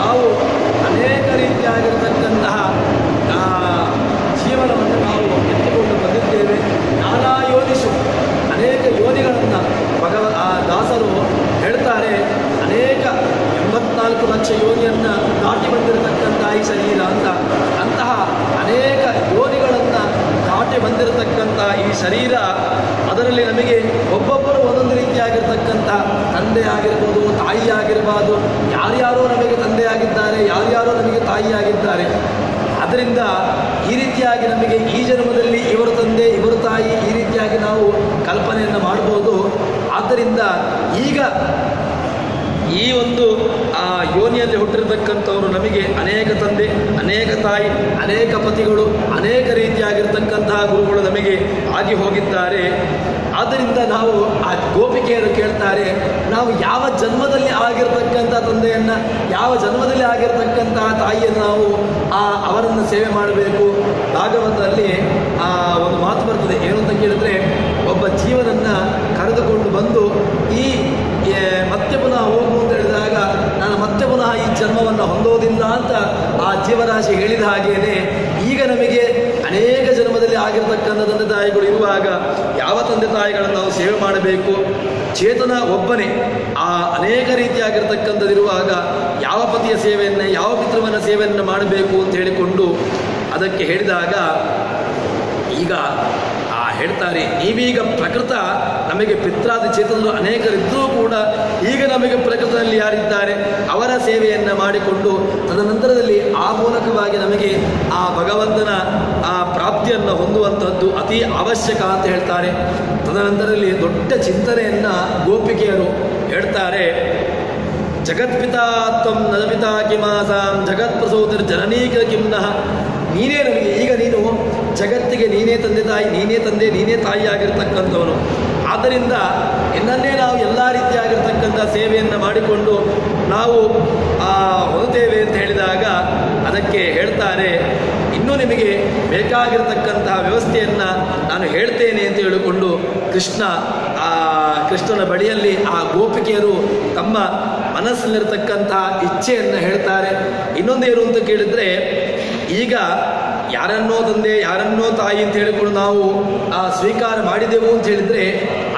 ನಾವು ಅನೇಕ ರೀತಿಯಾಗಿರತಕ್ಕಂತಹ ಜೀವನವನ್ನು ನಾವು ಎತ್ತಿಕೊಂಡು ಬಂದಿದ್ದೇವೆ. ನಾನಾ ಯೋನಿಷು, ಅನೇಕ ಯೋನಿಗಳನ್ನು ದಾಸರು ಹೇಳ್ತಾರೆ. ಅನೇಕ 84 ಲಕ್ಷ ಯೋನಿಯನ್ನು ದಾಟಿ ಬಂದಿರತಕ್ಕಂಥ ಈ ಶರೀರ ಅಂತ, ಅಂತಹ ಅನೇಕ ಯೋನಿಗಳನ್ನು ದಾಟಿ ಬಂದಿರತಕ್ಕಂಥ ಈ ಶರೀರ, ಅದರಲ್ಲಿ ನಮಗೆ ಒಬ್ಬೊಬ್ಬರು ಒಂದೊಂದು ರೀತಿಯಾಗಿರ್ತಕ್ಕಂಥ ತಂದೆ ಆಗಿರ್ಬೋದು, ತಾಯಿ ಆಗಿರ್ಬೋದು, ಯಾರ್ಯಾರೋ ನಮಗೆ ತಂದೆಯಾಗಿದ್ದಾರೆ, ಯಾರ್ಯಾರೋ ನಮಗೆ ತಾಯಿಯಾಗಿದ್ದಾರೆ. ಆದ್ದರಿಂದ ಈ ರೀತಿಯಾಗಿ ನಮಗೆ ಈ ಜನ್ಮದಲ್ಲಿ ಇವರು ತಂದೆ ಇವರು ತಾಯಿ ಈ ರೀತಿಯಾಗಿ ನಾವು ಕಲ್ಪನೆಯನ್ನು ಮಾಡ್ಬೋದು. ಆದ್ದರಿಂದ ಈಗ ಈ ಒಂದು ಆ ಯೋನಿಯಲ್ಲಿ ಹುಟ್ಟಿರತಕ್ಕಂಥವರು ನಮಗೆ ಅನೇಕ ತಂದೆ, ಅನೇಕ ತಾಯಿ, ಅನೇಕ ಪತಿಗಳು, ಅನೇಕ ರೀತಿಯಾಗಿರ್ತಕ್ಕಂತಹ ಗುರುಗಳು ನಮಗೆ ಆಗಿ ಹೋಗಿದ್ದಾರೆ. ಆದ್ದರಿಂದ ನಾವು ಆ ಗೋಪಿಕೆಯರು ಕೇಳ್ತಾರೆ, ನಾವು ಯಾವ ಜನ್ಮದಲ್ಲಿ ಆಗಿರ್ತಕ್ಕಂಥ ತಂದೆಯನ್ನು, ಯಾವ ಜನ್ಮದಲ್ಲಿ ಆಗಿರ್ತಕ್ಕಂತಹ ತಾಯಿಯನ್ನು ನಾವು ಅವರನ್ನು ಸೇವೆ ಮಾಡಬೇಕು. ಭಾಗವತದಲ್ಲಿ ಒಂದು ಮಾತು ಬರ್ತದೆ, ಏನು ಅಂತ ಕೇಳಿದ್ರೆ, ಒಬ್ಬ ಜೀವನನ್ನು ಕರೆದುಕೊಂಡು ಬಂದು ಈ ಮತ್ತೆ ಪುನಃ ಹೋಗು ಅಂತ ಹೇಳಿದಾಗ, ನಾನು ಮತ್ತೆ ಪುನಃ ಈ ಜನ್ಮವನ್ನು ಹೊಂದೋದಿಲ್ಲ ಅಂತ ಆ ಜೀವರಾಶಿ ಹೇಳಿದ ಹಾಗೇನೆ, ಈಗ ನಮಗೆ ಅನೇಕ ಜನ್ಮದಲ್ಲಿ ಆಗಿರ್ತಕ್ಕಂಥ ತಂದೆ ತಾಯಿಗಳು ಇರುವಾಗ ಯಾವ ತಂದೆ ತಾಯಿಗಳನ್ನು ನಾವು ಸೇವೆ ಮಾಡಬೇಕು? ಚೇತನ ಒಬ್ಬನೇ, ಆ ಅನೇಕ ರೀತಿಯಾಗಿರ್ತಕ್ಕಂಥದ್ದಿರುವಾಗ ಯಾವ ಪತಿಯ ಸೇವೆಯನ್ನು, ಯಾವ ಪಿತೃವನ ಸೇವೆಯನ್ನು ಮಾಡಬೇಕು ಅಂತ ಹೇಳಿಕೊಂಡು ಅದಕ್ಕೆ ಹೇಳಿದಾಗ, ಈಗ ಹೇಳ್ತಾರೆ, ನೀವೀಗ ಪ್ರಕೃತ ನಮಗೆ ಪಿತ್ರಾದಿ ಚೇತನರು ಅನೇಕರಿದ್ದರೂ ಕೂಡ ಈಗ ನಮಗೆ ಪ್ರಕೃತದಲ್ಲಿ ಯಾರಿದ್ದಾರೆ ಅವರ ಸೇವೆಯನ್ನು ಮಾಡಿಕೊಂಡು ತದನಂತರದಲ್ಲಿ ಆ ಮೂಲಕವಾಗಿ ನಮಗೆ ಆ ಭಗವಂತನ ಆ ಪ್ರಾಪ್ತಿಯನ್ನು ಹೊಂದುವಂಥದ್ದು ಅತಿ ಅವಶ್ಯಕ ಅಂತ ಹೇಳ್ತಾರೆ. ತದನಂತರದಲ್ಲಿ ದೊಡ್ಡ ಚಿಂತನೆಯನ್ನು ಗೋಪಿಕೆಯರು ಹೇಳ್ತಾರೆ. ಜಗತ್ಪಿತಾ ತ್ವಂ ನಜಪಿತಾ ಕಿಮಾಸಾಂ ಜಗತ್ಪ್ರಸೂತಿರ್ ಜನನೀಕ ಕಿಮ್ನಃ. ನೀನೇ ನಮಗೆ, ಈಗ ನೀನು ಜಗತ್ತಿಗೆ ನೀನೇ ತಂದೆ ತಾಯಿ, ನೀನೇ ತಂದೆ ನೀನೇ ತಾಯಿ ಆಗಿರ್ತಕ್ಕಂಥವನು. ಆದ್ದರಿಂದ ಇನ್ನನ್ನೇ ನಾವು ಎಲ್ಲ ರೀತಿಯಾಗಿರ್ತಕ್ಕಂಥ ಸೇವೆಯನ್ನು ಮಾಡಿಕೊಂಡು ನಾವು ಹೊಂದುತ್ತೇವೆ ಅಂತ ಹೇಳಿದಾಗ ಅದಕ್ಕೆ ಹೇಳ್ತಾರೆ, ಇನ್ನೂ ನಿಮಗೆ ಬೇಕಾಗಿರ್ತಕ್ಕಂತಹ ವ್ಯವಸ್ಥೆಯನ್ನು ನಾನು ಹೇಳ್ತೇನೆ ಅಂತ ಹೇಳಿಕೊಂಡು ಕೃಷ್ಣನ ಬಳಿಯಲ್ಲಿ ಆ ಗೋಪಿಕೆಯರು ತಮ್ಮ ಮನಸ್ಸಲ್ಲಿರ್ತಕ್ಕಂತಹ ಇಚ್ಛೆಯನ್ನು ಹೇಳ್ತಾರೆ. ಇನ್ನೊಂದೇನು ಅಂತ ಕೇಳಿದರೆ, ಈಗ ಯಾರನ್ನೋ ತಂದೆ ಯಾರನ್ನೋ ತಾಯಿ ಅಂತ ಹೇಳಿಕೊಂಡು ನಾವು ಸ್ವೀಕಾರ ಮಾಡಿದೆವು ಅಂತ ಹೇಳಿದರೆ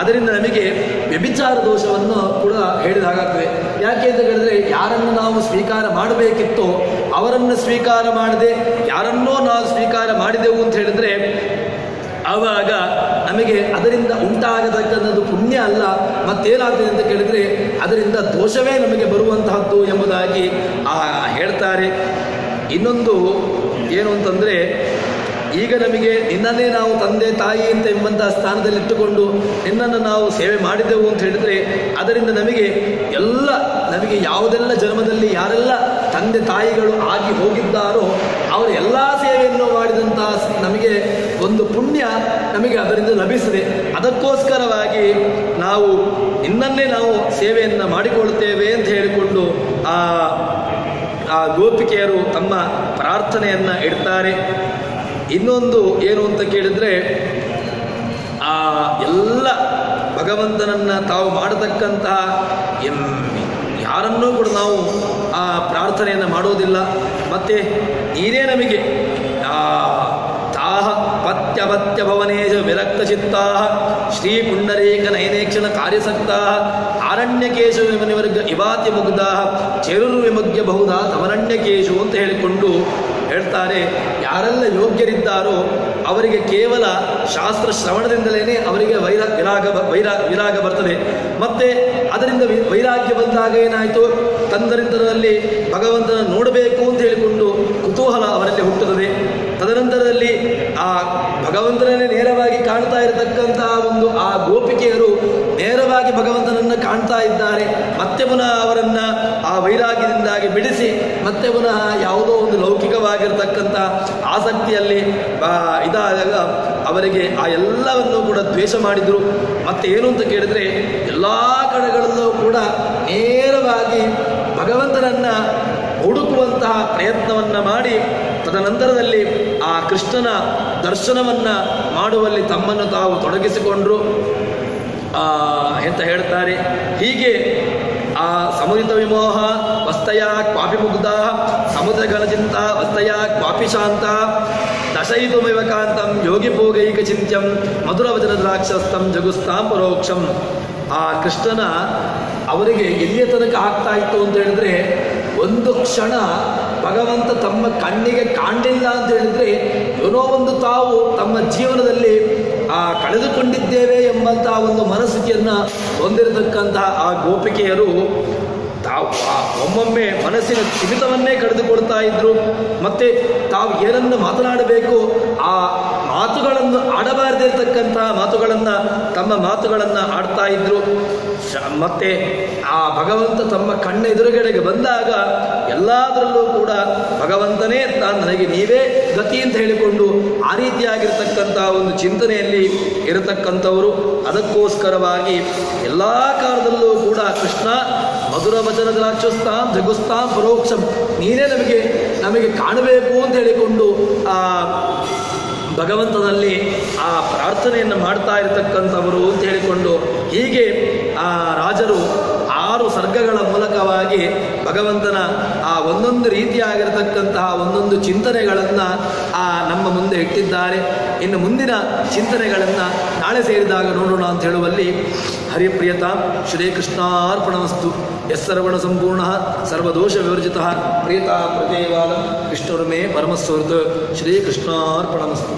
ಅದರಿಂದ ನಮಗೆ ವ್ಯಭಿಚಾರ ದೋಷವನ್ನು ಕೂಡ ಹೇಳಿದ ಹಾಗಾಗ್ತದೆ. ಯಾಕೆ ಅಂತ ಹೇಳಿದ್ರೆ, ಯಾರನ್ನು ನಾವು ಸ್ವೀಕಾರ ಮಾಡಬೇಕಿತ್ತೋ ಅವರನ್ನು ಸ್ವೀಕಾರ ಮಾಡದೆ ಯಾರನ್ನೋ ನಾವು ಸ್ವೀಕಾರ ಮಾಡಿದೆವು ಅಂತ ಹೇಳಿದರೆ ಆವಾಗ ನಮಗೆ ಅದರಿಂದ ಉಂಟಾಗತಕ್ಕಂಥದ್ದು ಪುಣ್ಯ ಅಲ್ಲ, ಮತ್ತೇನಾಗ್ತದೆ ಅಂತ ಕೇಳಿದರೆ ಅದರಿಂದ ದೋಷವೇ ನಮಗೆ ಬರುವಂತಹದ್ದು ಎಂಬುದಾಗಿ ಹೇಳ್ತಾರೆ. ಇನ್ನೊಂದು ಏನು ಅಂತಂದರೆ, ಈಗ ನಮಗೆ ನಿನ್ನನ್ನೇ ನಾವು ತಂದೆ ತಾಯಿ ಅಂತ ಎಂಬಂತಹ ಸ್ಥಾನದಲ್ಲಿಟ್ಟುಕೊಂಡು ನಿನ್ನನ್ನು ನಾವು ಸೇವೆ ಮಾಡಿದೆವು ಅಂತ ಹೇಳಿದರೆ ಅದರಿಂದ ನಮಗೆ ಯಾವುದೆಲ್ಲ ಜನ್ಮದಲ್ಲಿ ಯಾರೆಲ್ಲ ತಂದೆ ತಾಯಿಗಳು ಆಗಿ ಹೋಗಿದ್ದಾರೋ ಅವರ ಎಲ್ಲ ಸೇವೆಯನ್ನು ಮಾಡಿದಂತಹ ನಮಗೆ ಒಂದು ಪುಣ್ಯ ನಮಗೆ ಅದರಿಂದ ಲಭಿಸಿದೆ. ಅದಕ್ಕೋಸ್ಕರವಾಗಿ ನಾವು ನಿನ್ನನ್ನೇ ನಾವು ಸೇವೆಯನ್ನು ಮಾಡಿಕೊಳ್ತೇವೆ ಅಂತ ಹೇಳಿಕೊಂಡು ಆ ಗೋಪಿಕೆಯರು ತಮ್ಮ ಪ್ರಾರ್ಥನೆಯನ್ನು ಇಡ್ತಾರೆ. ಇನ್ನೊಂದು ಏನು ಅಂತ ಕೇಳಿದರೆ, ಎಲ್ಲ ಭಗವಂತನನ್ನು ತಾವು ಮಾಡತಕ್ಕಂತಹ ಯಾರನ್ನೂ ಕೂಡ ನಾವು ಆ ಪ್ರಾರ್ಥನೆಯನ್ನು ಮಾಡೋದಿಲ್ಲ. ಮತ್ತು ನೀನೇ ನಮಗೆ ತಾಹ ಪತ್ಯ ಭವನೇಶ ವಿರಕ್ತ ಚಿತ್ತಾ ಶ್ರೀ ಪುಂಡರೀಕ ನಯನೇಕ್ಷಣ ಕಾರ್ಯಸಕ್ತಾ ಯಾರಣ್ಯಕೇಶು ವಿಮನಿವರ್ಗ ಇವಾತಿ ಮುಗ್ಧ ಚೇರುರು ವಿಮಗ್ಯ ಬಹುಧ ತಮರಣ್ಯಕೇಶು ಅಂತ ಹೇಳಿಕೊಂಡು ಹೇಳ್ತಾರೆ. ಯಾರೆಲ್ಲ ಯೋಗ್ಯರಿದ್ದಾರೋ ಅವರಿಗೆ ಕೇವಲ ಶಾಸ್ತ್ರ ಶ್ರವಣದಿಂದಲೇ ಅವರಿಗೆ ವಿರಾಗ ಬರ್ತದೆ. ಮತ್ತೆ ಅದರಿಂದ ವೈರಾಗ್ಯ ಬಂದಾಗ ಏನಾಯಿತು, ತದನಂತರದಲ್ಲಿ ಭಗವಂತನ ನೋಡಬೇಕು ಅಂತ ಹೇಳಿಕೊಂಡು ಕುತೂಹಲ ಅವರಲ್ಲಿ ಹುಟ್ಟುತ್ತದೆ. ತದನಂತರದಲ್ಲಿ ಆ ಭಗವಂತನನ್ನೇ ನೇರವಾಗಿ ಕಾಣ್ತಾ ಇರತಕ್ಕಂತಹ ಒಂದು ಆ ಗೋಪಿಕೆಯರು ನೇರವಾಗಿ ಭಗವಂತನನ್ನು ಕಾಣ್ತಾ ಇದ್ದಾರೆ. ಮತ್ತೆ ಪುನಃ ಅವರನ್ನು ಆ ವೈರಾಗ್ಯದಿಂದಾಗಿ ಬಿಡಿಸಿ ಮತ್ತೆ ಪುನಃ ಯಾವುದೋ ಒಂದು ಲೌಕಿಕವಾಗಿರ್ತಕ್ಕಂಥ ಆಸಕ್ತಿಯಲ್ಲಿ ಇದಾದಾಗ ಅವರಿಗೆ ಆ ಎಲ್ಲವನ್ನು ಕೂಡ ದ್ವೇಷ ಮಾಡಿದರು. ಮತ್ತೆ ಏನು ಅಂತ ಕೇಳಿದರೆ ಎಲ್ಲ ಕಡೆಗಳಲ್ಲೂ ಕೂಡ ನೇರವಾಗಿ ಭಗವಂತನನ್ನು ಹುಡುಕುವಂತಹ ಪ್ರಯತ್ನವನ್ನು ಮಾಡಿ ತದನಂತರದಲ್ಲಿ ಆ ಕೃಷ್ಣನ ದರ್ಶನವನ್ನು ಮಾಡುವಲ್ಲಿ ತಮ್ಮನ್ನು ತಾವು ತೊಡಗಿಸಿಕೊಂಡರು ಅಂತ ಹೇಳ್ತಾರೆ. ಹೀಗೆ ಆ ಸಮುದಿತ ವಿಮೋಹ ವಸ್ತಯ ಕ್ವಾಪಿ ಮುಗ್ಧ ಸಮುದ್ರ ಗಣಚಿಂತ ವಸ್ತಯ ಕ್ವಾಪಿ ಶಾಂತ ದಶಯಿತುಮಿವ ಕಾಂತಂ ಯೋಗಿ ಭೋಗೈಕ ಚಿಂತ್ಯಂ ಮಧುರವಚನ ದ್ರಾಕ್ಷಸ್ತಂ ಜಗುಸ್ತಾಂ ಪರೋಕ್ಷಂ. ಆ ಕೃಷ್ಣನ ಅವರಿಗೆ ಎಲ್ಲಿಯ ತನಕ ಆಗ್ತಾ ಇತ್ತು ಅಂತ ಹೇಳಿದ್ರೆ, ಒಂದು ಕ್ಷಣ ಭಗವಂತ ತಮ್ಮ ಕಣ್ಣಿಗೆ ಕಾಣಲಿಲ್ಲ ಅಂತ ಹೇಳಿದ್ರೆ ಏನೋ ಒಂದು ತಾವು ತಮ್ಮ ಜೀವನದಲ್ಲಿ ಕಳೆದುಕೊಂಡಿದ್ದೇವೆ ಎಂಬಂತಹ ಒಂದು ಮನಸ್ಥಿತಿಯನ್ನು ಹೊಂದಿರತಕ್ಕಂತಹ ಆ ಗೋಪಿಕೆಯರು ತಾವು ಒಮ್ಮೊಮ್ಮೆ ಮನಸ್ಸಿನ ಸ್ಥಿಮಿತವನ್ನೇ ಕಳೆದುಕೊಳ್ತಾ ಇದ್ರು. ಮತ್ತೆ ತಾವು ಏನನ್ನು ಮಾತನಾಡಬೇಕು ಆ ಮಾತುಗಳನ್ನು ಆಡಬಾರದಿರ್ತಕ್ಕಂತಹ ಮಾತುಗಳನ್ನು ತಮ್ಮ ಮಾತುಗಳನ್ನು ಆಡ್ತಾ ಇದ್ರು. ಮತ್ತೆ ಆ ಭಗವಂತ ತಮ್ಮ ಕಣ್ಣ ಎದುರುಗಡೆಗೆ ಬಂದಾಗ ಎಲ್ಲದರಲ್ಲೂ ಕೂಡ ಭಗವಂತನೇ ನನಗೆ ನೀವೇ ಗತಿ ಅಂತ ಹೇಳಿಕೊಂಡು ಆ ರೀತಿಯಾಗಿರ್ತಕ್ಕಂಥ ಒಂದು ಚಿಂತನೆಯಲ್ಲಿ ಇರತಕ್ಕಂಥವರು. ಅದಕ್ಕೋಸ್ಕರವಾಗಿ ಎಲ್ಲ ಕಾಲದಲ್ಲೂ ಕೂಡ ಕೃಷ್ಣ ಮಧುರ ವಚನ ದ್ರಾಕ್ಷಸ್ತಾಂ ಜಗುಸ್ತಾಂ ಪರೋಕ್ಷಂ, ನೀನೇ ನಮಗೆ ಕಾಣಬೇಕು ಅಂತ ಹೇಳಿಕೊಂಡು ಆ ಭಗವಂತನಲ್ಲಿ ಆ ಪ್ರಾರ್ಥನೆಯನ್ನು ಮಾಡ್ತಾ ಇರತಕ್ಕಂಥವರು ಅಂತ ಹೇಳಿಕೊಂಡು ಹೀಗೆ ಆ ರಾಜರು 6 ಸರ್ಗಗಳ ಮೂಲಕವಾಗಿ ಭಗವಂತನ ಆ ಒಂದೊಂದು ರೀತಿಯಾಗಿರತಕ್ಕಂತಹ ಒಂದೊಂದು ಚಿಂತನೆಗಳನ್ನು ನಮ್ಮ ಮುಂದೆ ಇಟ್ಟಿದ್ದಾರೆ. ಇನ್ನು ಮುಂದಿನ ಚಿಂತನೆಗಳನ್ನು ನಾಳೆ ಸೇರಿದಾಗ ನೋಡೋಣ ಅಂತ ಹೇಳುವಲ್ಲಿ ಹರಿಪ್ರಿಯತಾಂ ಶ್ರೀಕೃಷ್ಣಾರ್ಪಣಮಸ್ತು. ಯಸ್ಸರ್ವಣ ಸಂಪೂರ್ಣ ಸರ್ವದೋಷ ವಿವರ್ಜಿತ ಪ್ರಿಯತಾಂ ಪ್ರದೇವಾಲಂ ವಿಷ್ಣುರ್ಮೇ ಪರಮಸ್ವರ್ತ. ಶ್ರೀಕೃಷ್ಣಾರ್ಪಣಮಸ್ತು.